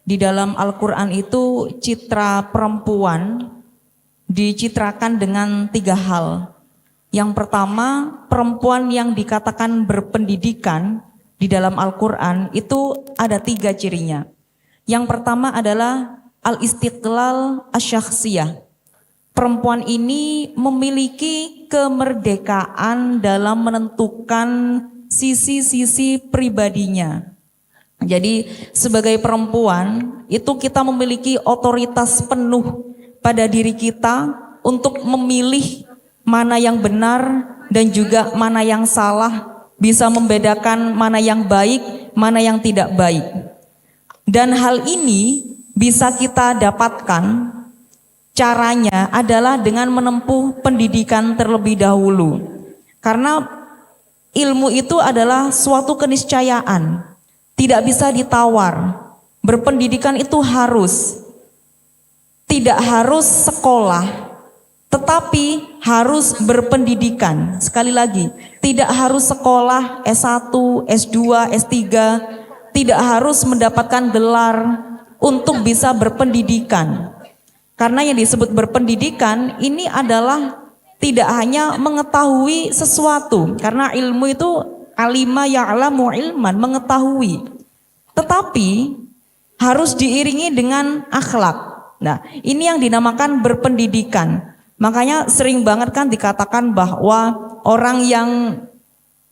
Di dalam Al-Quran itu citra perempuan dicitrakan dengan 3 hal. Yang pertama, perempuan yang dikatakan berpendidikan di dalam Al-Quran itu ada 3 cirinya. Yang pertama adalah al-istiqlal asyakhsiyah. Perempuan ini memiliki kemerdekaan dalam menentukan sisi-sisi pribadinya. Jadi sebagai perempuan itu kita memiliki otoritas penuh pada diri kita untuk memilih mana yang benar dan juga mana yang salah, bisa membedakan mana yang baik, mana yang tidak baik. Dan hal ini bisa kita dapatkan caranya adalah dengan menempuh pendidikan terlebih dahulu. Karena ilmu itu adalah suatu keniscayaan. tidak bisa ditawar. Berpendidikan itu harus. Tidak harus sekolah, tetapi harus berpendidikan. Sekali lagi, tidak harus sekolah S1, S2, S3, tidak harus mendapatkan gelar untuk bisa berpendidikan. Karena yang disebut berpendidikan ini adalah tidak hanya mengetahui sesuatu, karena ilmu itu alima ya'lamu ilman, mengetahui. Tetapi harus diiringi dengan akhlak. Nah, ini yang dinamakan berpendidikan. Makanya sering banget kan dikatakan bahwa orang yang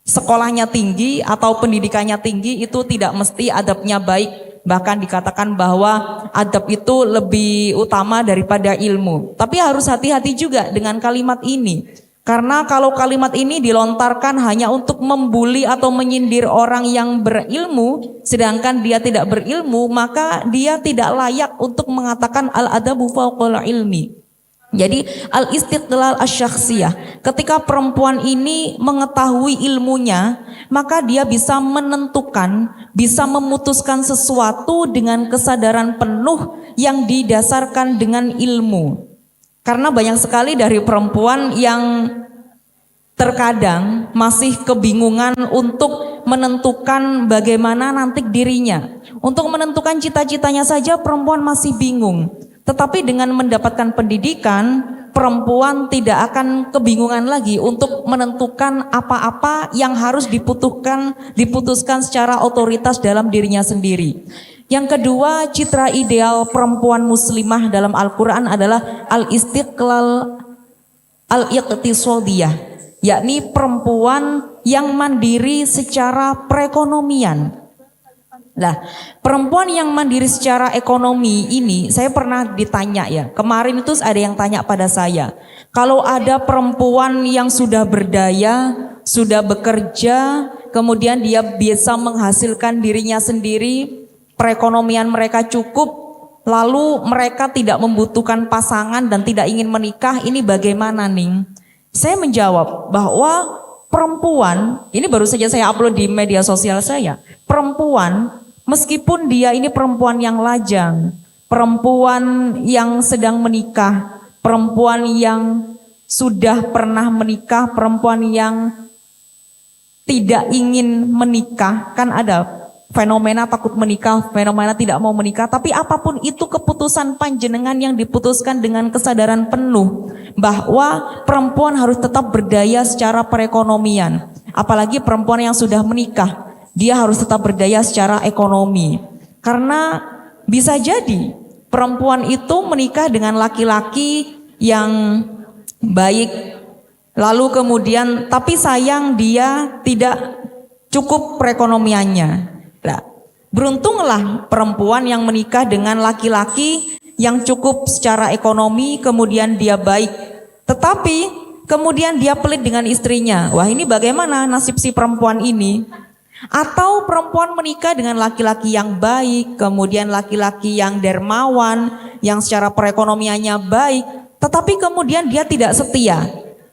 sekolahnya tinggi atau pendidikannya tinggi itu tidak mesti adabnya baik. Bahkan dikatakan bahwa adab itu lebih utama daripada ilmu. Tapi harus hati-hati juga dengan kalimat ini. Karena kalau kalimat ini dilontarkan hanya untuk membuli atau menyindir orang yang berilmu, sedangkan dia tidak berilmu, maka dia tidak layak untuk mengatakan al-adabu fauqal ilmi. Jadi al-istiqlal asy-syakhsiyah, ketika perempuan ini mengetahui ilmunya, maka dia bisa menentukan, bisa memutuskan sesuatu dengan kesadaran penuh yang didasarkan dengan ilmu. Karena banyak sekali dari perempuan yang terkadang masih kebingungan untuk menentukan bagaimana nanti dirinya. Untuk menentukan cita-citanya saja perempuan masih bingung. Tetapi dengan mendapatkan pendidikan, perempuan tidak akan kebingungan lagi untuk menentukan apa-apa yang harus diputuskan secara otoritas dalam dirinya sendiri. Yang kedua, citra ideal perempuan muslimah dalam Al-Quran adalah al-istiqlal al-iqtisadiyah, yakni perempuan yang mandiri secara perekonomian. Nah, perempuan yang mandiri secara ekonomi ini, saya pernah ditanya ya, kemarin itu ada yang tanya pada saya, kalau ada perempuan yang sudah berdaya, sudah bekerja, kemudian dia bisa menghasilkan dirinya sendiri, perekonomian mereka cukup, lalu mereka tidak membutuhkan pasangan dan tidak ingin menikah, ini bagaimana nih? Saya menjawab bahwa perempuan, ini baru saja saya upload di media sosial saya, perempuan meskipun dia ini perempuan yang lajang, perempuan yang sedang menikah, perempuan yang sudah pernah menikah, perempuan yang tidak ingin menikah, kan ada fenomena takut menikah, fenomena tidak mau menikah, tapi apapun itu keputusan panjenengan yang diputuskan dengan kesadaran penuh bahwa perempuan harus tetap berdaya secara perekonomian. Apalagi perempuan yang sudah menikah, dia harus tetap berdaya secara ekonomi. Karena bisa jadi perempuan itu menikah dengan laki-laki yang baik, lalu kemudian tapi sayang dia tidak cukup perekonomiannya. Nah, beruntunglah perempuan yang menikah dengan laki-laki yang cukup secara ekonomi, kemudian dia baik, tetapi kemudian dia pelit dengan istrinya. Wah, ini bagaimana nasib si perempuan ini? Atau perempuan menikah dengan laki-laki yang baik, kemudian laki-laki yang dermawan, yang secara perekonomiannya baik, tetapi kemudian dia tidak setia.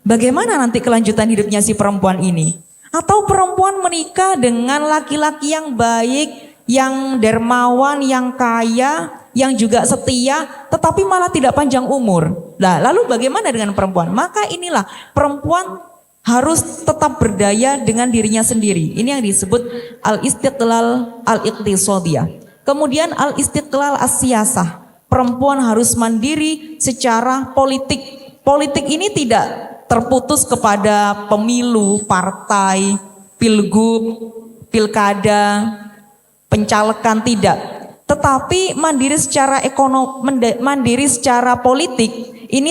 Bagaimana nanti kelanjutan hidupnya si perempuan ini? Atau perempuan menikah dengan laki-laki yang baik, yang dermawan, yang kaya, yang juga setia, tetapi malah tidak panjang umur. Nah, lalu bagaimana dengan perempuan? Maka inilah perempuan harus tetap berdaya dengan dirinya sendiri. Ini yang disebut al-istiqlal al-iqtisadiyah. Kemudian al-istiqlal as-siyasah. Perempuan harus mandiri secara politik. Politik ini tidak terputus kepada pemilu, partai, pilgub, pilkada, pencalekan, tidak. Tetapi mandiri secara mandiri secara politik, ini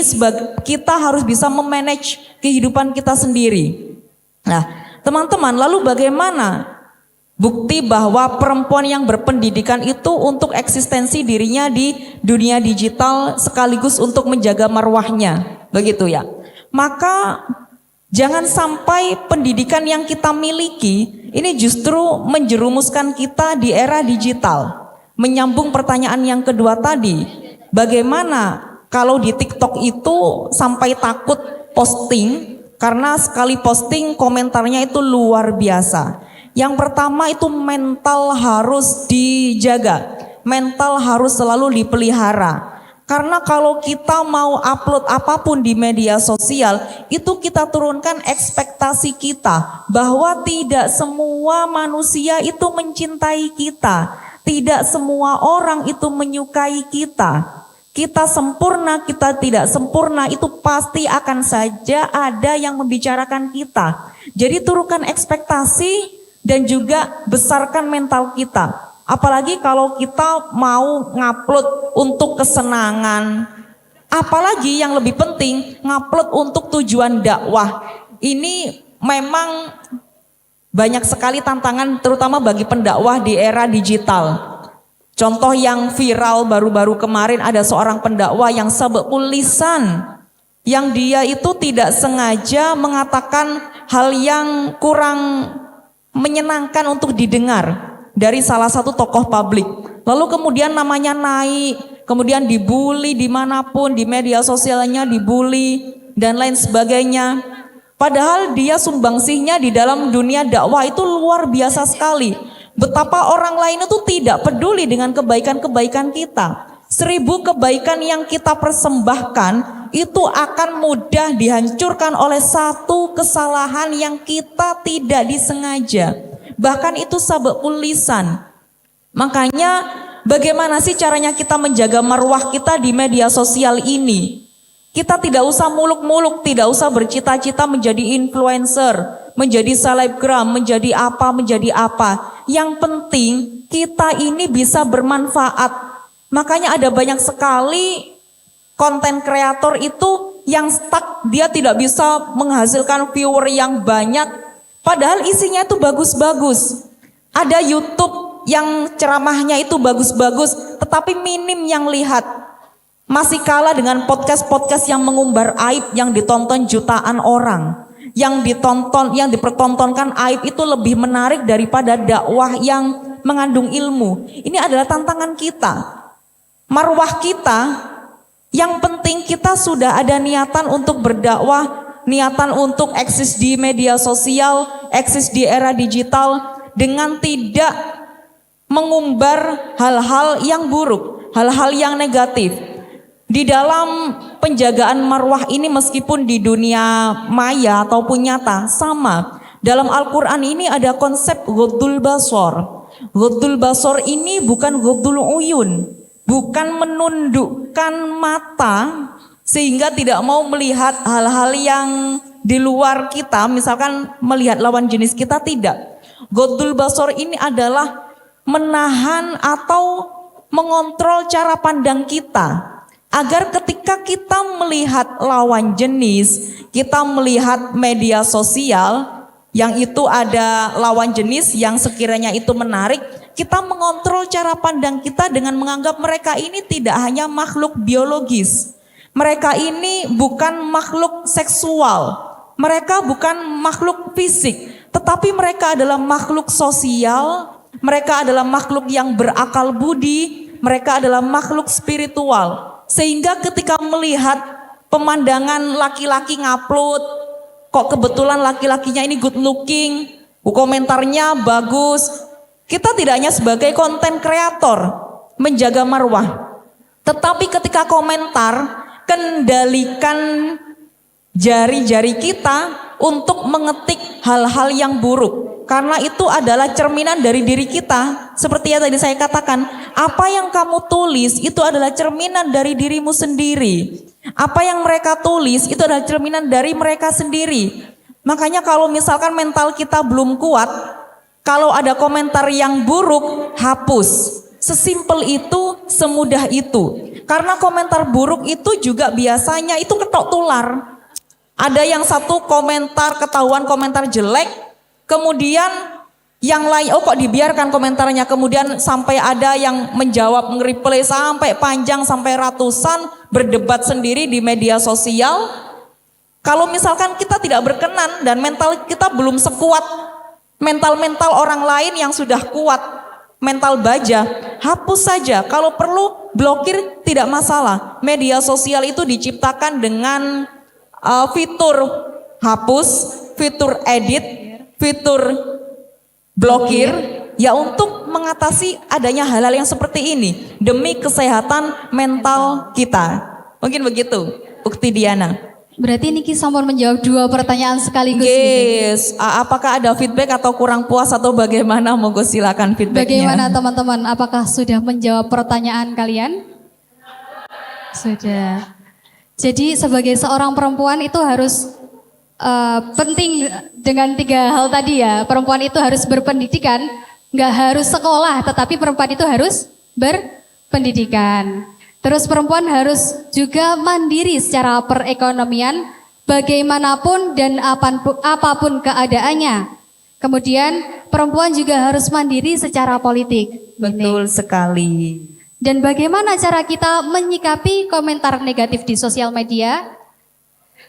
kita harus bisa memanage kehidupan kita sendiri. Nah, teman-teman, lalu bagaimana bukti bahwa perempuan yang berpendidikan itu untuk eksistensi dirinya di dunia digital sekaligus untuk menjaga marwahnya, begitu ya? Maka jangan sampai pendidikan yang kita miliki ini justru menjerumuskan kita di era digital. Menyambung pertanyaan yang kedua tadi, bagaimana kalau di TikTok itu sampai takut posting karena sekali posting komentarnya itu luar biasa. Yang pertama itu mental harus dijaga, mental harus selalu dipelihara. Karena kalau kita mau upload apapun di media sosial, itu kita turunkan ekspektasi kita bahwa tidak semua manusia itu mencintai kita, tidak semua orang itu menyukai kita. Kita sempurna, kita tidak sempurna, itu pasti akan saja ada yang membicarakan kita. Jadi turunkan ekspektasi dan juga besarkan mental kita. Apalagi kalau kita mau ngupload untuk kesenangan. Apalagi yang lebih penting, ngupload untuk tujuan dakwah. Ini memang banyak sekali tantangan terutama bagi pendakwah di era digital. Contoh yang viral baru-baru kemarin, ada seorang pendakwah yang sabaqul lisan, yang dia itu tidak sengaja mengatakan hal yang kurang menyenangkan untuk didengar dari salah satu tokoh publik. Lalu kemudian namanya naik, kemudian dibully dimanapun, di media sosialnya dibully dan lain sebagainya. Padahal dia sumbangsihnya di dalam dunia dakwah itu luar biasa sekali. Betapa orang lain itu tidak peduli dengan kebaikan-kebaikan kita. 1000 kebaikan yang kita persembahkan itu akan mudah dihancurkan oleh satu kesalahan yang kita tidak disengaja. Bahkan itu sabaqul lisan. Makanya bagaimana sih caranya kita menjaga marwah kita di media sosial ini? Kita tidak usah muluk-muluk, tidak usah bercita-cita menjadi influencer, menjadi selebgram, menjadi apa. Yang penting kita ini bisa bermanfaat. Makanya ada banyak sekali konten kreator itu yang stuck, dia tidak bisa menghasilkan viewer yang banyak. Padahal isinya itu bagus-bagus. Ada YouTube yang ceramahnya itu bagus-bagus, tetapi minim yang lihat. Masih kalah dengan podcast-podcast yang mengumbar aib yang ditonton jutaan orang. Yang dipertontonkan aib itu lebih menarik daripada dakwah yang mengandung ilmu. Ini adalah tantangan kita. Marwah kita, yang penting kita sudah ada niatan untuk berdakwah, niatan untuk eksis di media sosial, eksis di era digital dengan tidak mengumbar hal-hal yang buruk, hal-hal yang negatif. Di dalam penjagaan marwah ini meskipun di dunia maya ataupun nyata sama. Dalam Al-Quran ini ada konsep ghaddul basar. Ghaddul basar ini bukan ghaddul uyun, bukan menundukkan mata sehingga tidak mau melihat hal-hal yang di luar kita, misalkan melihat lawan jenis kita, tidak. Ghaddul basar ini adalah menahan atau mengontrol cara pandang kita. Agar ketika kita melihat lawan jenis, kita melihat media sosial yang itu ada lawan jenis yang sekiranya itu menarik, kita mengontrol cara pandang kita dengan menganggap mereka ini tidak hanya makhluk biologis. Mereka ini bukan makhluk seksual, mereka bukan makhluk fisik, tetapi mereka adalah makhluk sosial, mereka adalah makhluk yang berakal budi, mereka adalah makhluk spiritual. Sehingga ketika melihat pemandangan laki-laki ngupload, kok kebetulan laki-lakinya ini good looking, komentarnya bagus, kita tidak hanya sebagai konten kreator menjaga marwah, tetapi ketika komentar, kendalikan jari-jari kita untuk mengetik hal-hal yang buruk. Karena itu adalah cerminan dari diri kita. Seperti yang tadi saya katakan, apa yang kamu tulis itu adalah cerminan dari dirimu sendiri. Apa yang mereka tulis itu adalah cerminan dari mereka sendiri. Makanya kalau misalkan mental kita belum kuat, kalau ada komentar yang buruk, hapus. Sesimpel itu, semudah itu. Karena komentar buruk itu juga biasanya itu ketok tular. Ada yang satu komentar, ketahuan komentar jelek, kemudian yang lain, oh kok dibiarkan komentarnya, kemudian sampai ada yang menjawab, nge-reply sampai panjang, sampai ratusan, berdebat sendiri di media sosial. Kalau misalkan kita tidak berkenan dan mental kita belum sekuat mental-mental orang lain yang sudah kuat, mental baja, hapus saja. Kalau perlu blokir, tidak masalah. Media sosial itu diciptakan dengan fitur hapus, fitur edit, fitur blokir ya untuk mengatasi adanya hal-hal yang seperti ini demi kesehatan mental kita. Mungkin begitu, Ukti Diana. Berarti Niki sampun menjawab 2 pertanyaan sekaligus. Yes, apakah ada feedback atau kurang puas atau bagaimana? Monggo silakan feedbacknya. Bagaimana teman-teman? Apakah sudah menjawab pertanyaan kalian? Sudah. Jadi sebagai seorang perempuan itu harus penting dengan 3 hal tadi ya. Perempuan itu harus berpendidikan, nggak harus sekolah, tetapi perempuan itu harus berpendidikan. Terus perempuan harus juga mandiri secara perekonomian bagaimanapun dan apapun keadaannya. Kemudian perempuan juga harus mandiri secara politik. Betul sekali. Dan bagaimana cara kita menyikapi komentar negatif di sosial media?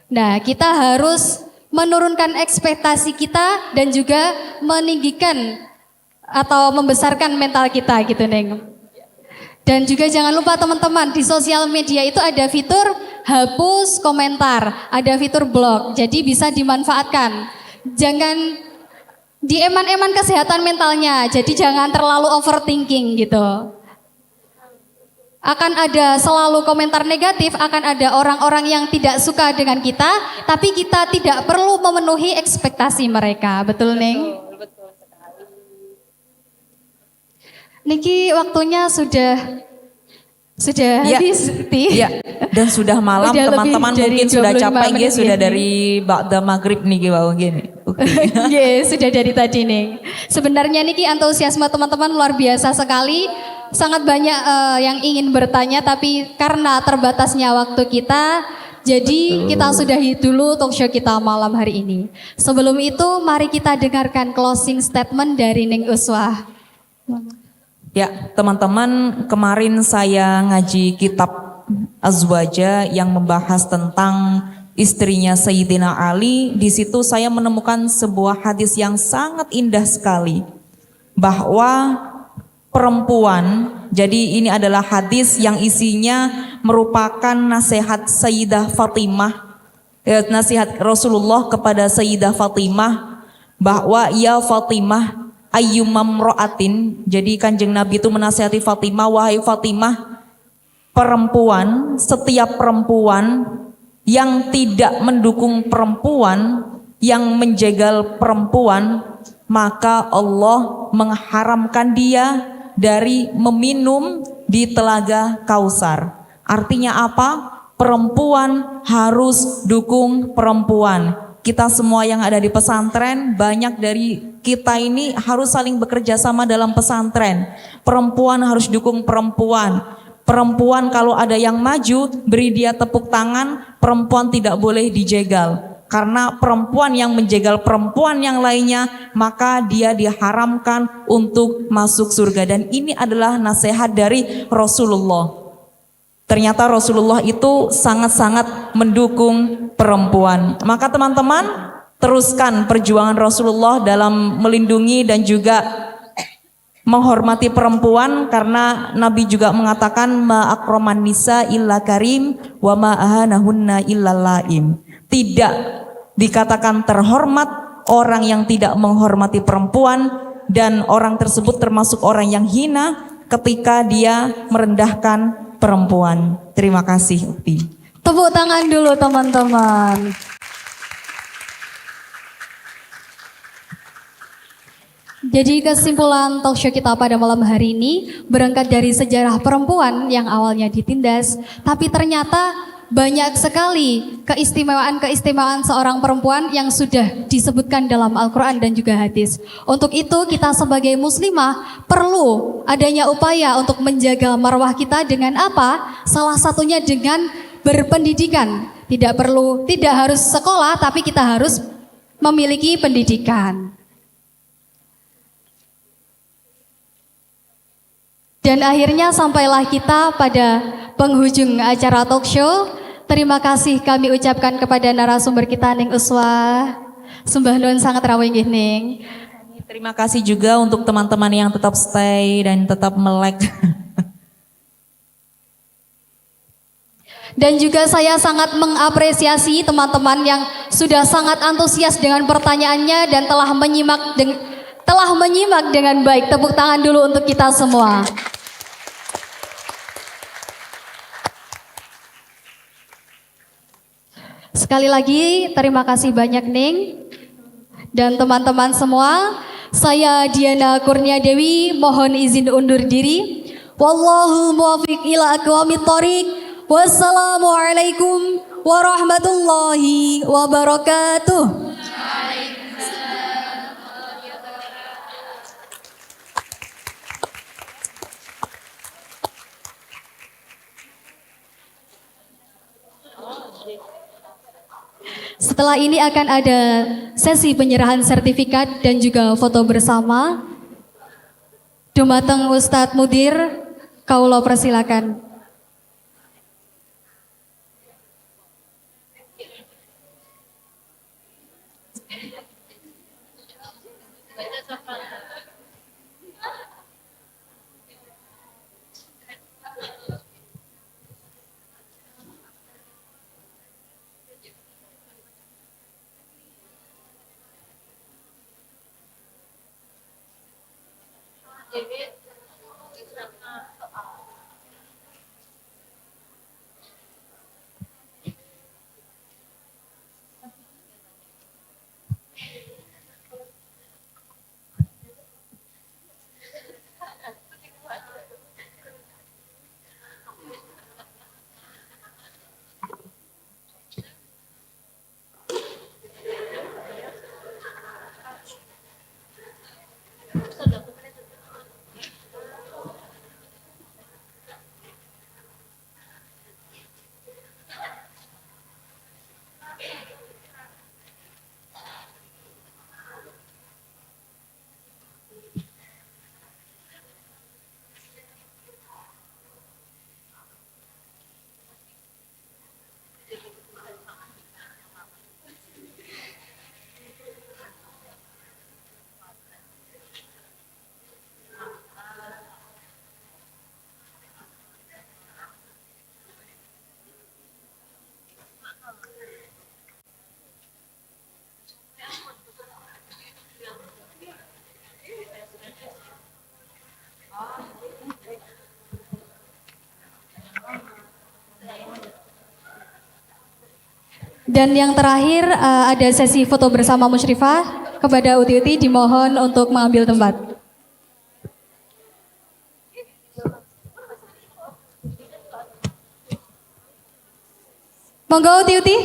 Nah, kita harus menurunkan ekspektasi kita dan juga meninggikan atau membesarkan mental kita gitu, Neng. Dan juga jangan lupa teman-teman, di sosial media itu ada fitur hapus komentar, ada fitur blog, jadi bisa dimanfaatkan. Jangan dieman-eman kesehatan mentalnya, jadi jangan terlalu overthinking gitu. Akan ada selalu komentar negatif, akan ada orang-orang yang tidak suka dengan kita, tapi kita tidak perlu memenuhi ekspektasi mereka, betul Neng? Niki waktunya sudah Ya, habis, Ti. ya, dan sudah malam, Udah lebih teman-teman dari mungkin sudah 25 capek menit sudah ya. dari Ba'da Maghrib nih gini. Yes, sudah dari tadi nih. Sebenarnya Niki antusiasme teman-teman luar biasa sekali. Sangat banyak yang ingin bertanya, tapi karena terbatasnya waktu kita, jadi kita sudahi dulu talk show kita malam hari ini. Sebelum itu, mari kita dengarkan closing statement dari Neng Uswah. Ya, teman-teman, kemarin saya ngaji kitab Azwaja yang membahas tentang istrinya Sayyidina Ali. Di situ saya menemukan sebuah hadis yang sangat indah sekali, bahwa perempuan, jadi ini adalah hadis yang isinya merupakan nasihat Sayyidah Fatimah, nasihat Rasulullah kepada Sayyidah Fatimah, bahwa ya Fatimah ayyumamro'atin, jadi Kanjeng Nabi itu menasihati Fatimah, wahai Fatimah, perempuan, setiap perempuan yang tidak mendukung perempuan, yang menjegal perempuan, maka Allah mengharamkan dia dari meminum di telaga Kausar. Artinya apa? Perempuan harus dukung perempuan. Kita semua yang ada di pesantren, banyak dari kita ini harus saling bekerja sama dalam pesantren. Perempuan harus dukung perempuan. Perempuan kalau ada yang maju, beri dia tepuk tangan. Perempuan tidak boleh dijegal. Karena perempuan yang menjegal perempuan yang lainnya, maka dia diharamkan untuk masuk surga. Dan ini adalah nasihat dari Rasulullah. Ternyata Rasulullah itu sangat-sangat mendukung perempuan. Maka teman-teman, teruskan perjuangan Rasulullah dalam melindungi dan juga menghormati perempuan, karena Nabi juga mengatakan ma akraman nisa illa karim wa ma ahanahunna illa laim. Tidak dikatakan terhormat orang yang tidak menghormati perempuan, dan orang tersebut termasuk orang yang hina ketika dia merendahkan perempuan. Terima kasih, Ukti. Tepuk tangan dulu teman-teman. Jadi kesimpulan talk show kita pada malam hari ini berangkat dari sejarah perempuan yang awalnya ditindas, tapi ternyata banyak sekali keistimewaan-keistimewaan seorang perempuan yang sudah disebutkan dalam Al-Quran dan juga hadis. Untuk itu kita sebagai muslimah perlu adanya upaya untuk menjaga marwah kita dengan apa? Salah satunya dengan berpendidikan. Tidak harus sekolah, tapi kita harus memiliki pendidikan. Dan akhirnya sampailah kita pada penghujung acara talk show. Terima kasih kami ucapkan kepada narasumber kita Ning Uswah. Sembah nuwun sangat rawuh nggih Ning. Terima kasih juga untuk teman-teman yang tetap stay dan tetap melek. Dan juga saya sangat mengapresiasi teman-teman yang sudah sangat antusias dengan pertanyaannya dan telah menyimak telah menyimak dengan baik. Tepuk tangan dulu untuk kita semua. Sekali lagi terima kasih banyak Ning dan teman-teman semua. Saya Diana Kurnia Dewi mohon izin undur diri. Wallahu muwaffiq ila aqwamit thoriq. Wassalamualaikum warahmatullahi wabarakatuh. Setelah ini akan ada sesi penyerahan sertifikat dan juga foto bersama. Dumateng Ustadz Mudir, kaulo persilakan. Dan yang terakhir ada sesi foto bersama Musyrifah. Kepada Uti-Uti dimohon untuk mengambil tempat. Monggo Uti-Uti.